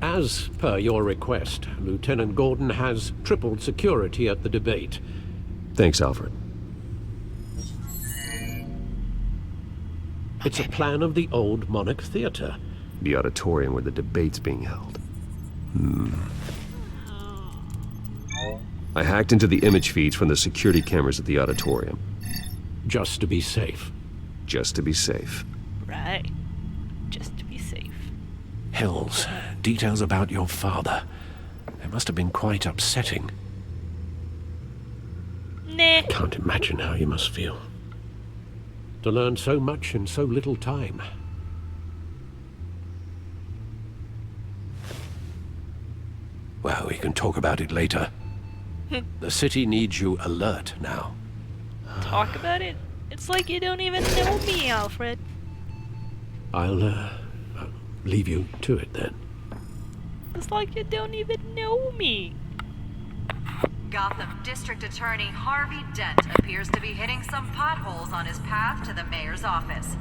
As per your request, Lieutenant Gordon has tripled security at the debate. Thanks, Alfred. It's a plan of the old Monarch Theater. The auditorium where the debate's being held. I hacked into the image feeds from the security cameras at the auditorium. Just to be safe. Just to be safe. Right. Just to be safe. Hills, details about your father. It must have been quite upsetting. Nah. Can't imagine how you must feel. To learn so much in so little time. Well, we can talk about it later. The city needs you alert now. Talk about it? It's like you don't even know me, Alfred. I'll leave you to it then. It's like you don't even know me. Gotham District Attorney Harvey Dent appears to be hitting some potholes on his path to the mayor's office.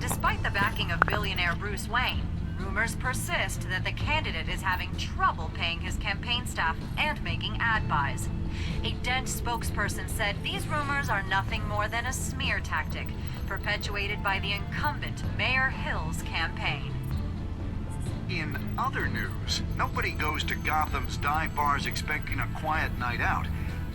Despite the backing of billionaire Bruce Wayne, rumors persist that the candidate is having trouble paying his campaign staff and making ad buys. A Dent spokesperson said these rumors are nothing more than a smear tactic, perpetuated by the incumbent Mayor Hill's campaign. In other news, nobody goes to Gotham's dive bars expecting a quiet night out,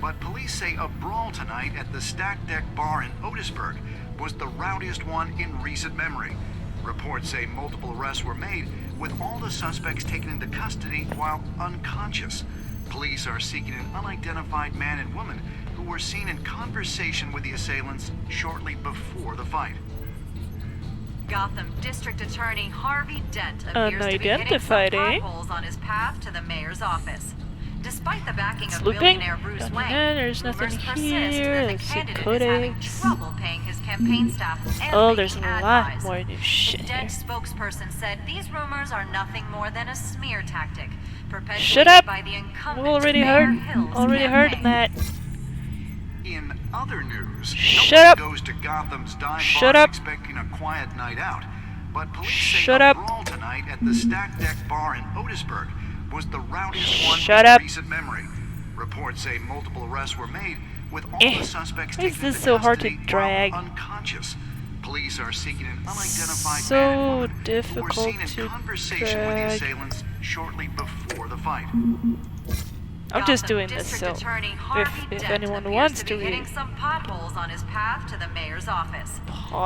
but police say a brawl tonight at the Stack Deck Bar in Otisburg was the rowdiest one in recent memory. Reports say multiple arrests were made, with all the suspects taken into custody while unconscious. Police are seeking an unidentified man and woman who were seen in conversation with the assailants shortly before the fight. Gotham District Attorney Harvey Dent appears to be hitting some potholes on his path to the mayor's office. Despite the backing of billionaire Bruce Wayne, there's nothing here. That the candidate is having trouble paying his campaign staff and there's a lot more new shit here. Dent spokesperson said these rumors are nothing more than a smear tactic, perpetuated Shut up! by the incumbent We already heard that. In other news, Shut up! Goes to Gotham's dive Shut bars up! expecting a quiet night out, but police say Shut a up! brawl tonight at the Stack Deck Bar in Otisburg was the rowdiest one Shut in up! recent memory. Reports say multiple arrests were made, with all the suspects Why is taken this into so hard to custody drag? while unconscious. Police are seeking an unidentified So man and woman who were difficult seen in to conversation with the drag. assailants shortly before the fight. I'm just doing this so if anyone wants to read, some potholes on his path to the mayor's office.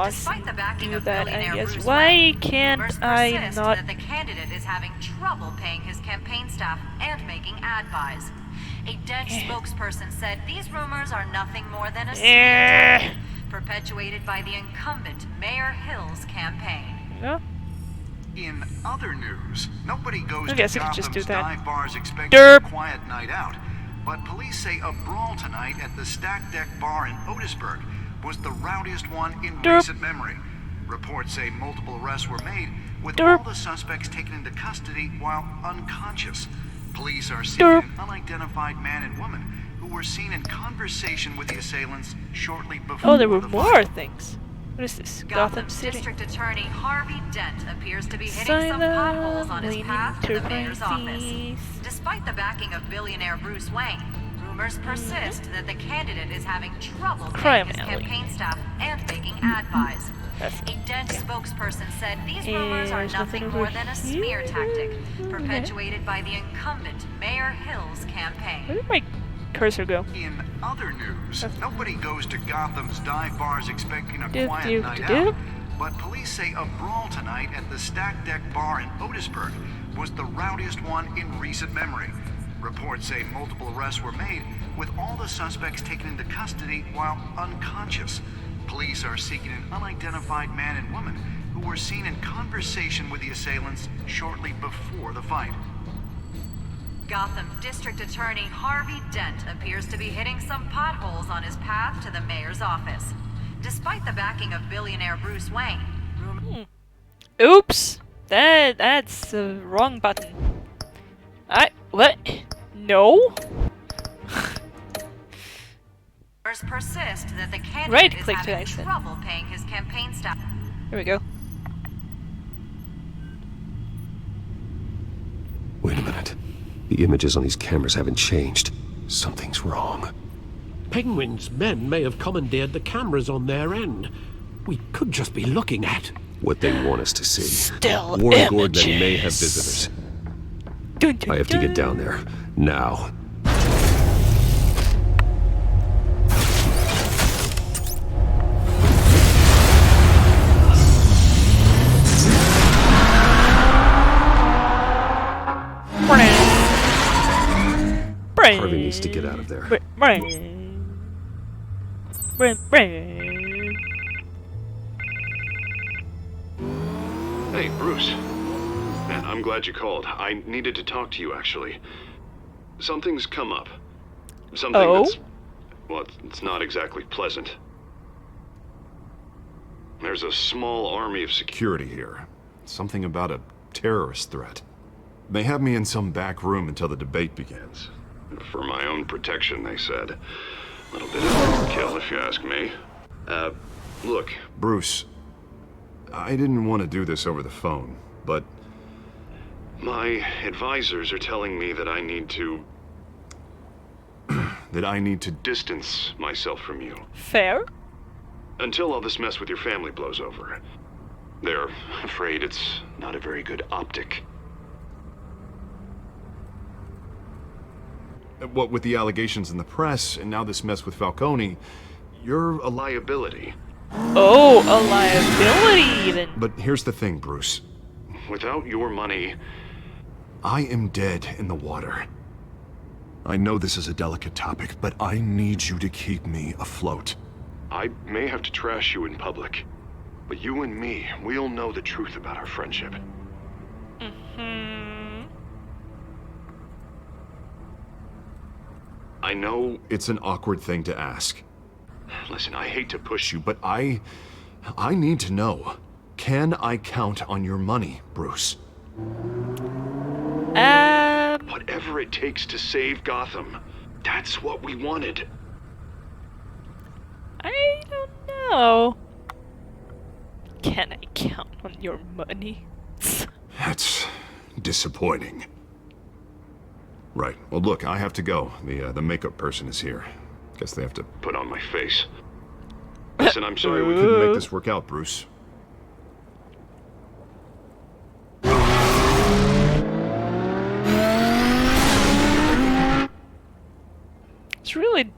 Despite the backing do of that, I billionaire guess. Bruce Why Wayne, can't rumors I persist not? that the candidate is having trouble paying his campaign staff and making ad buys. A Dent spokesperson said these rumors are nothing more than a smear tactic, perpetuated by the incumbent Mayor Hill's campaign. Yeah. In other news, nobody goes I guess to I could just do Gotham's that. dive bars expecting a quiet night out, but police say a brawl tonight at the Stack Deck Bar in Otisburg was the rowdiest one in recent memory. Reports say multiple arrests were made, with all the suspects taken into custody while unconscious. Police are seeking an unidentified man and woman who were seen in conversation with the assailants shortly before Oh, there were the more things. What is this? Gotham City. District Attorney Harvey Dent appears to be hitting some potholes on his path to the mayor's office. Despite the backing of billionaire Bruce Wayne, rumors persist that the candidate is having trouble paying his campaign staff and making ad buys. A Dent spokesperson said these rumors are nothing more than a smear tactic perpetuated by the incumbent Mayor Hill's campaign. Where did my cursor go? In other news, nobody goes to Gotham's dive bars expecting a quiet night out, but police say a brawl tonight at the Stack Deck Bar in Otisburg was the rowdiest one in recent memory. Reports say multiple arrests were made, with all the suspects taken into custody while unconscious. Police are seeking an unidentified man and woman who were seen in conversation with the assailants shortly before the fight. Gotham District Attorney Harvey Dent appears to be hitting some potholes on his path to the mayor's office. Despite the backing of billionaire Bruce Wayne, Oops! That's the wrong button. What? No? rumors persist that the candidate Right-click is to having exit. trouble paying his campaign staff. Here we go. Wait a minute. The images on these cameras haven't changed. Something's wrong. Penguin's men may have commandeered the cameras on their end. We could just be looking at what they want us to see. Still Warren Gordon may have visitors. Dun, dun, I have to get down there. Now. Harvey needs to get out of there. Hey, Bruce. Man, I'm glad you called. I needed to talk to you, actually. Something's come up. Something that's... well, it's not exactly pleasant. There's a small army of security here. Something about a terrorist threat. They have me in some back room until the debate begins. For my own protection, they said. A little bit of overkill, if you ask me. Look, Bruce, I didn't want to do this over the phone, but my advisors are telling me that I need to... that I need to distance myself from you. Fair. Until all this mess with your family blows over. They're afraid it's not a very good optic. What with the allegations in the press, and now this mess with Falcone, you're a liability. Oh, a liability even. But here's the thing, Bruce. Without your money, I am dead in the water. I know this is a delicate topic, but I need you to keep me afloat. I may have to trash you in public, but you and me, we'll know the truth about our friendship. I know it's an awkward thing to ask. Listen, I hate to push you, but I need to know. Can I count on your money, Bruce? Whatever it takes to save Gotham. That's what we wanted. I don't know. Can I count on your money? That's disappointing. Right. Well, look, I have to go. The makeup person is here. Guess they have to put on my face. Listen, I'm sorry we couldn't make this work out, Bruce. It's really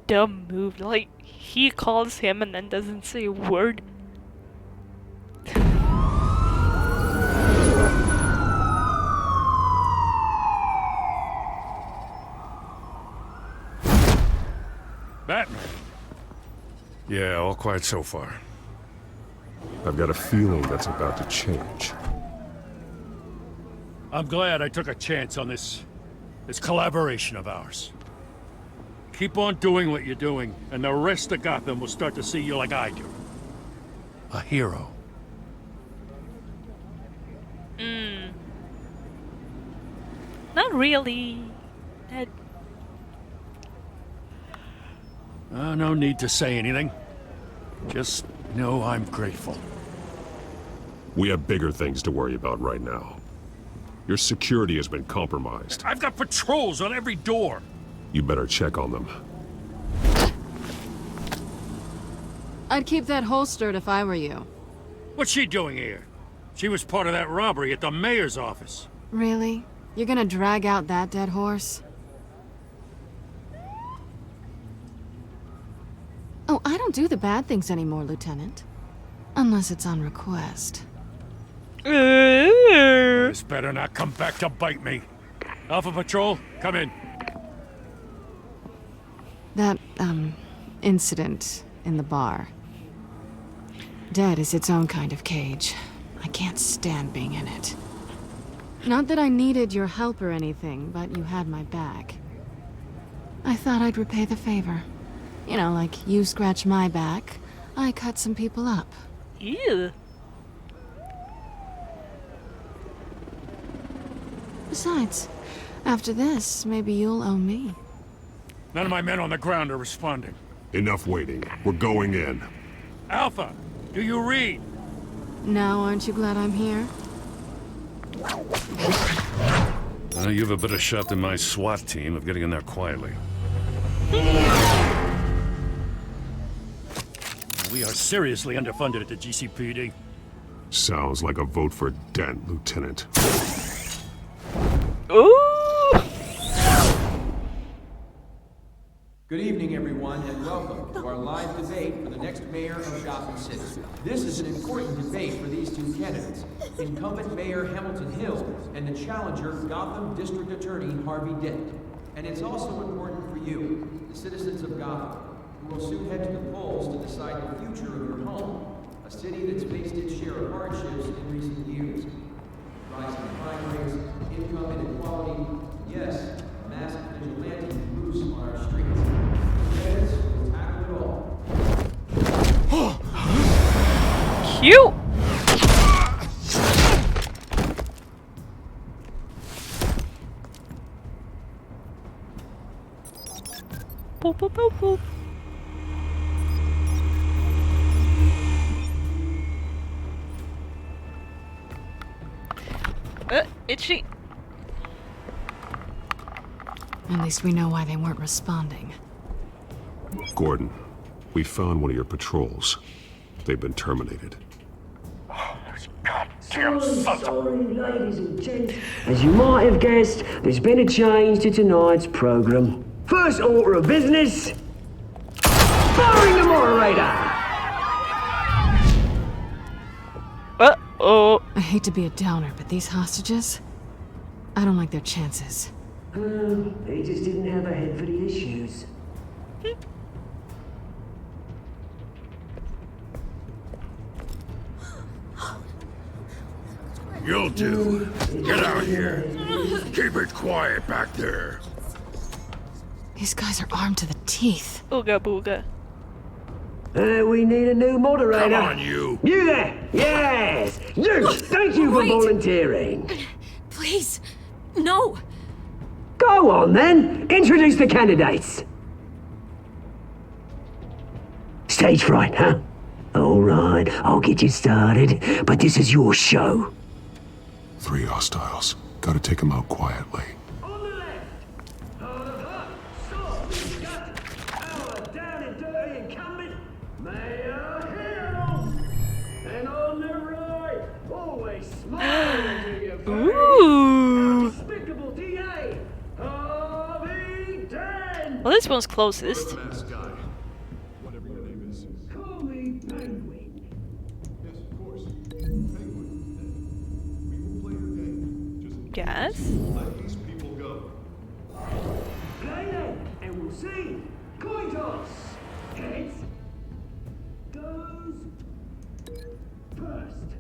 dumb move. Like, he calls him and then doesn't say a word. Batman. Yeah, all quiet so far. I've got a feeling that's about to change. I'm glad I took a chance on this collaboration of ours. Keep on doing what you're doing, and the rest of Gotham will start to see you like I do. A hero. Not really. That... No need to say anything. Just know I'm grateful. We have bigger things to worry about right now. Your security has been compromised. I've got patrols on every door. You better check on them. I'd keep that holstered if I were you. What's she doing here? She was part of that robbery at the mayor's office. Really? You're gonna drag out that dead horse? Oh, I don't do the bad things anymore, Lieutenant. Unless it's on request. This better not come back to bite me. Alpha Patrol, come in. That, incident in the bar. Dead is its own kind of cage. I can't stand being in it. Not that I needed your help or anything, but you had my back. I thought I'd repay the favor. You know, like you scratch my back, I cut some people up. Ew. Besides, after this, maybe you'll owe me. None of my men on the ground are responding. Enough waiting. We're going in. Alpha, do you read? Now, aren't you glad I'm here? You have a better shot than my SWAT team of getting in there quietly. We are seriously underfunded at the GCPD. Sounds like a vote for Dent, Lieutenant. Ooh! Good evening, everyone, and welcome to our live debate for the next mayor of Gotham City. This is an important debate for these two candidates, incumbent Mayor Hamilton Hill and the challenger Gotham District Attorney Harvey Dent. And it's also important for you, the citizens of Gotham, who will soon head to the polls to decide the future of your home, a city that's faced its share of hardships in recent years. Rising crime rates, income inequality, yes, a masked vigilante loose on our streets. Candidates will tackle it all. Cute! Boop, boop, boop, boop. Itchy. At least we know why they weren't responding. Gordon, we found one of your patrols. They've been terminated. Sorry, ladies and gents. As you might have guessed, there's been a change to tonight's program. First order of business, firing the moderator. Uh-oh. I hate to be a downer, but these hostages, I don't like their chances. They just didn't have a head for the issues. You'll do. Get out here. Keep it quiet back there. These guys are armed to the teeth. Ooga booga. We need a new moderator. Come on, you. You there! Yes! You! Thank you for Wait. volunteering. Please, no. Go on, then. Introduce the candidates. Stage fright, huh? All right, I'll get you started, but this is your show. 3 hostiles. Gotta take them out quietly. Ooh. Well, this one's closest. Yes. Let these people go. Play then, and we'll see. Coin toss. Heads goes first.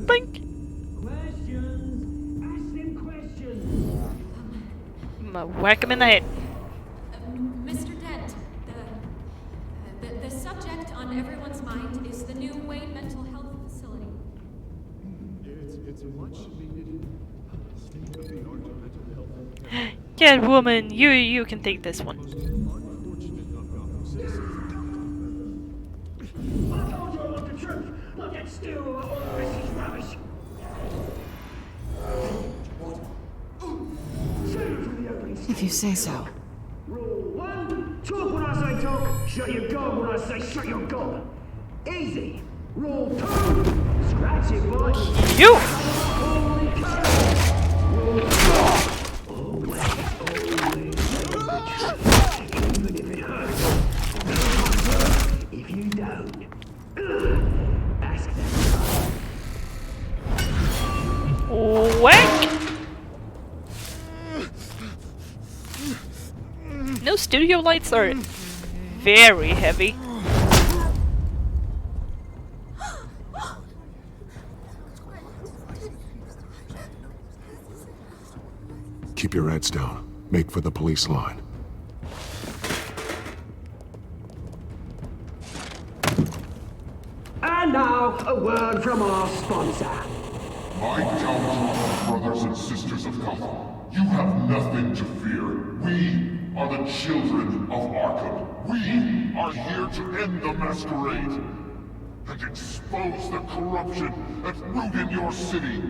Blink. Questions. Ask them questions. I'm gonna whack him in the head. Mr. Dent, the subject on everyone's mind is the new Wayne Mental Health Facility. Yeah, woman, you can take this one. I told you I want the truth, not that stew all the rest is rubbish. If you say so. Rule 1, talk when I say talk, shut your gob when I say shut your gob. Easy. Rule 2, scratch it, boy. You! If you don't, ask them. Whack! No, studio lights are very heavy. Keep your heads down. Make for the police line. And now, a word from our sponsor. My downtrodden brothers and sisters of Gotham, you have nothing to fear. We are the children of Arkham. We are here to end the masquerade and expose the corruption that's rooted in your city.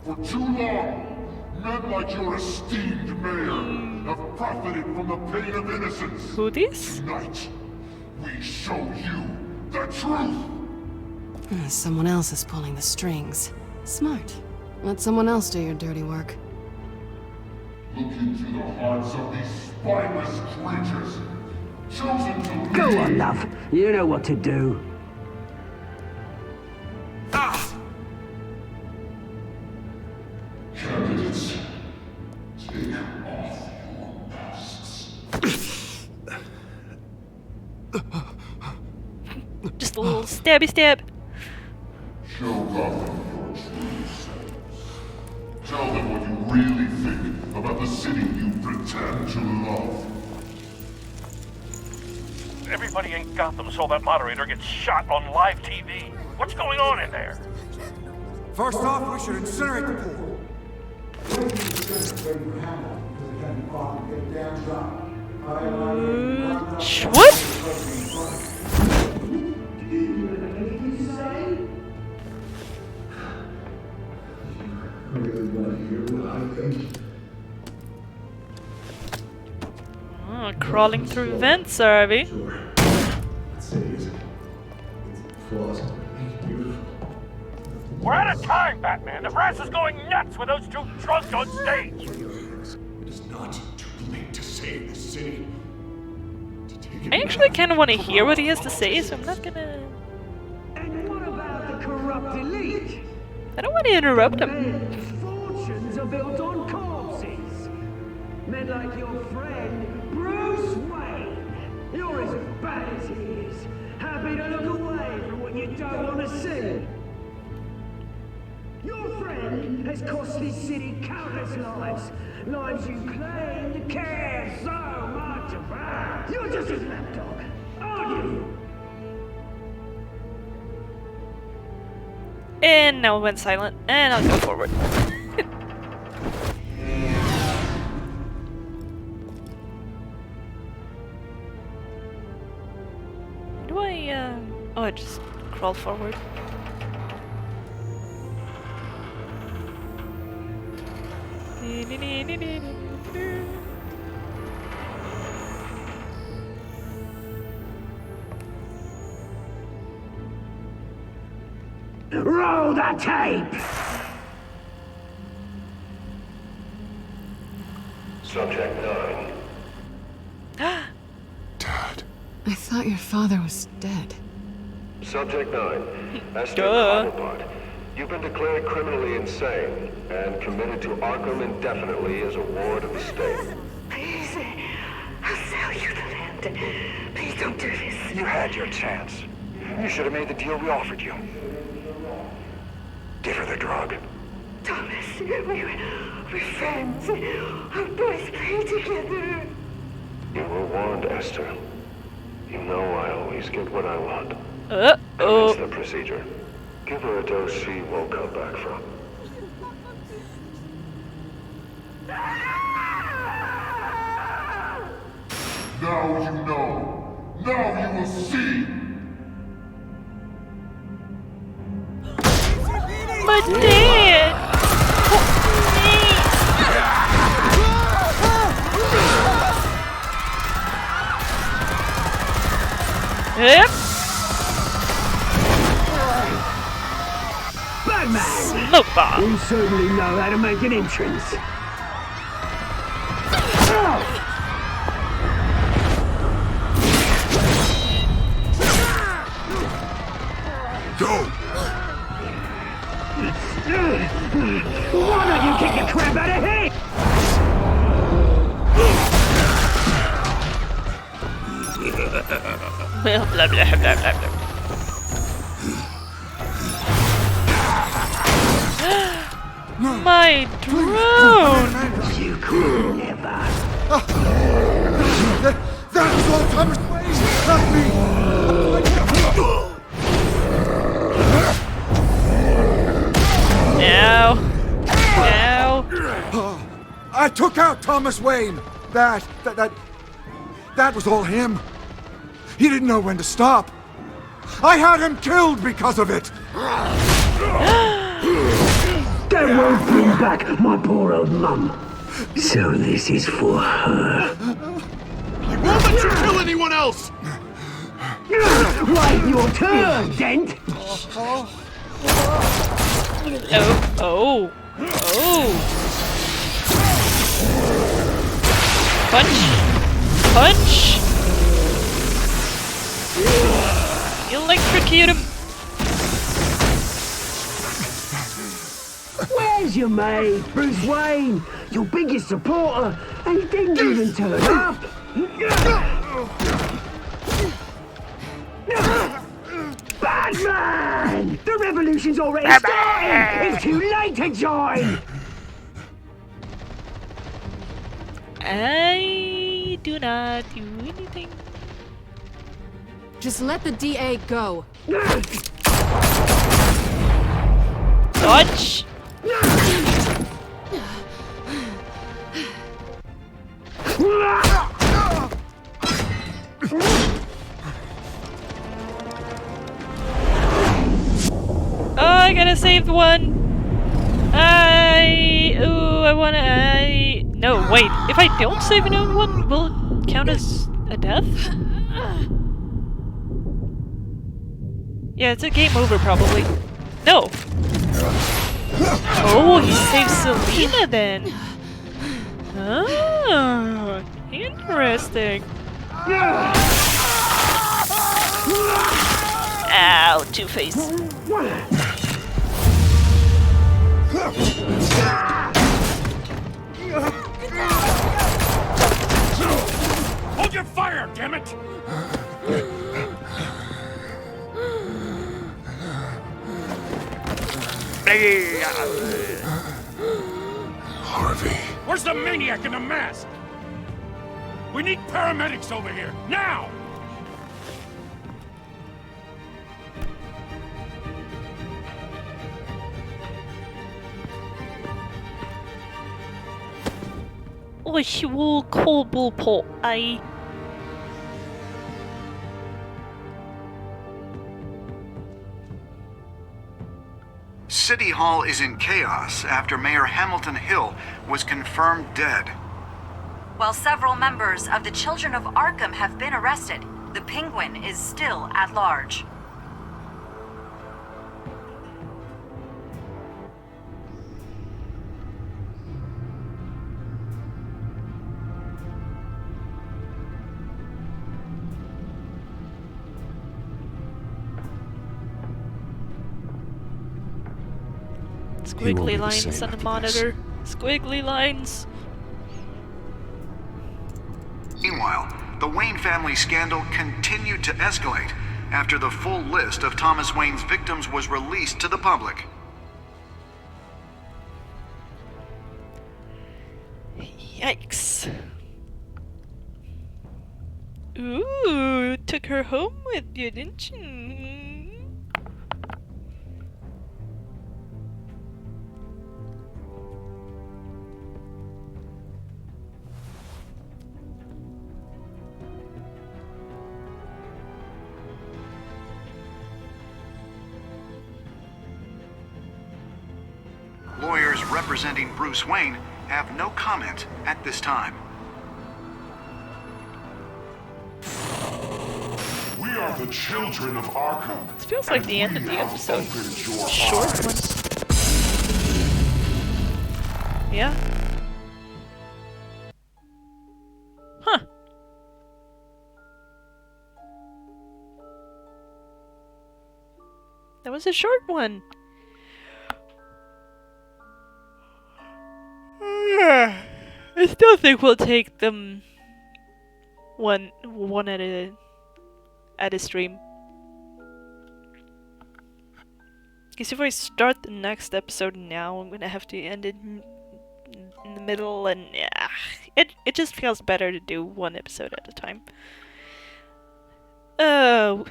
For too long, men like your esteemed mayor have profited from the pain of innocence. Who this? Tonight, we show you the truth. Someone else is pulling the strings. Smart. Let someone else do your dirty work. Look into the hearts of these spineless creatures, chosen to Go on, love. You know what to do. Candidates, take off your masks. Just a little stabby stab. Show Gotham your true selves. Tell them what you really think about the city you pretend to love. Everybody in Gotham saw that moderator get shot on live TV. What's going on in there? First off, we should incinerate the pool. What? Oh, crawling through vents, are we? We're out of time, Batman. The press is going nuts with those two drunks on stage. It is not too late to save the city. I actually kind of want to hear what he has to say, so I'm not gonna... And what about the corrupt elite? I don't want to interrupt him. Men's fortunes are built on corpses. Men like your friend, Bruce Wayne. You're as bad as he is. Happy to look away from what you don't want to see. Your friend has cost this city countless lives. Lives you claim to care so much about. You're just his lapdog, aren't you? And now it went silent, and I'll go forward. Do I, oh, I just crawl forward. Roll the tape! Subject 9. Dad. I thought your father was dead. Subject 9. Esther Duh. Cobblepot. You've been declared criminally insane and committed to Arkham indefinitely as a ward of the state. Please, I'll sell you the land. Please don't do this. You had your chance. You should have made the deal we offered you. Give her the drug. Thomas, we're friends. Our boys play together. You were warned, Esther. You know I always get what I want. Uh-oh. Commence the procedure. Give her a dose she won't come back from. Now you know. Now you will see. But Dad! Yep. Batman! Smoke bomb. You certainly know how to make an entrance. Go! Why don't you kick the crap out of him? Blah, blah, blah, blah, blah, blah. My drone! You could never. That was all Thomas Wayne, not me! Now. I took out Thomas Wayne! That was all him. He didn't know when to stop. I had him killed because of it! That won't bring back my poor old mum. So this is for her. I won't let you kill anyone else! Wait your turn, Dent! Oh. Punch! Electrocute him! Where's your mate, Bruce Wayne? Your biggest supporter, and he didn't even turn up! Batman! The revolution's already started! It's too late to join! I do not do anything. Just let the DA go. Dodge! Oh, I gotta save one. No, wait. If I don't save another one, will it count as a death? Yeah, it's a game over probably. No. Oh, he saved Selena then. Oh, interesting. Ow, Two-Face. Hold your fire, damn it! Harvey. Where's the maniac in the mask? We need paramedics over here, now! Wish will cobble pot, eh? City Hall is in chaos after Mayor Hamilton Hill was confirmed dead. While several members of the Children of Arkham have been arrested, the Penguin is still at large. Squiggly lines on the monitor. Squiggly lines. Meanwhile, the Wayne family scandal continued to escalate after the full list of Thomas Wayne's victims was released to the public. Yikes. Ooh, took her home with you, didn't you? representing Bruce Wayne have no comment at this time. We are the children of Arkham. This feels like the end of the episode. Short one. Yeah. Huh. That was a short one. I still think we'll take them one at a stream. Because if I start the next episode now, I'm gonna have to end it in the middle, and yeah, it just feels better to do one episode at a time. Oh,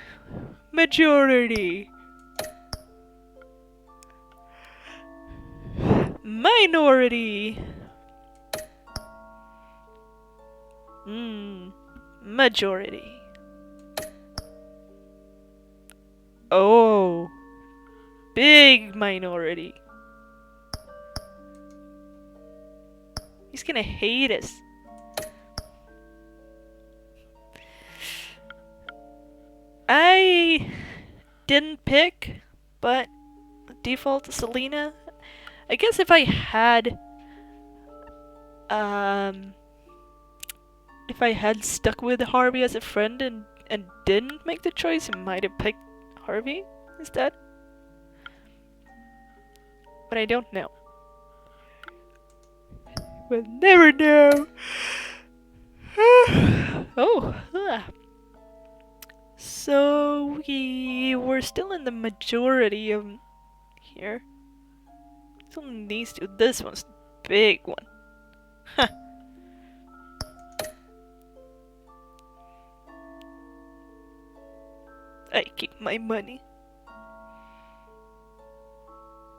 majority. Minority. Majority. Oh. Big minority. He's gonna hate us. I didn't pick, but default Selena. I guess if I had stuck with Harvey as a friend and didn't make the choice, I might have picked Harvey instead. But I don't know. We'll never know. So we're still in the majority of here. It's only these two. This one's the big one. Huh. I keep my money.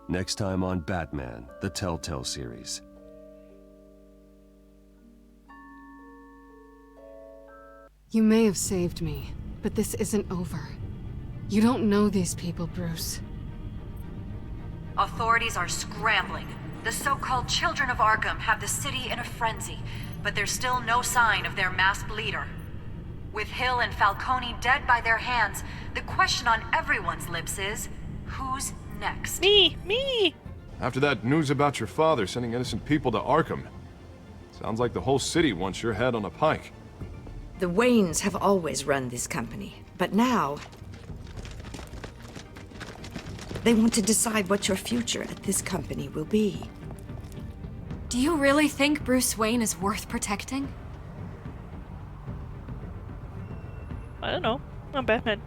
Next time on Batman, the Telltale series. You may have saved me, but this isn't over. You don't know these people, Bruce. Authorities are scrambling. The so-called Children of Arkham have the city in a frenzy, but there's still no sign of their masked leader. With Hill and Falcone dead by their hands, the question on everyone's lips is, who's next? Me! After that news about your father sending innocent people to Arkham, sounds like the whole city wants your head on a pike. The Waynes have always run this company, but now they want to decide what your future at this company will be. Do you really think Bruce Wayne is worth protecting? I don't know. I'm Batman.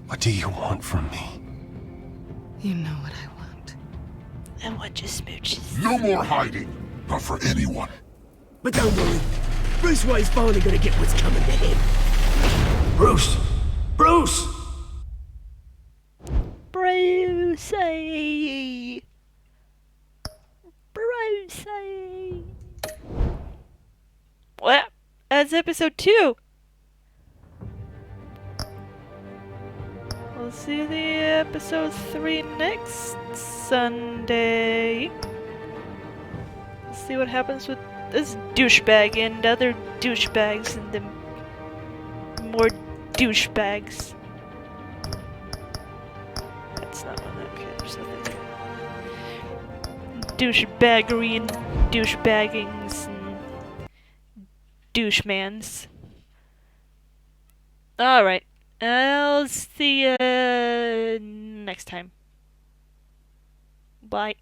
What do you want from me? You know what I want. I want your smooches. No more hiding. Not for anyone. But don't worry. Bruce Wayne's finally gonna get what's coming to him. Bruce! Bruce! Brucey! Brucey! Well, that's episode 2. We'll see the episode 3 next Sunday. Let's see what happens with this douchebag and other douchebags and the more douchebags. That's not one. Okay, there's nothing there. Douchebaggery and douchebaggings and douchemans. Alright. I'll see you next time. Bye.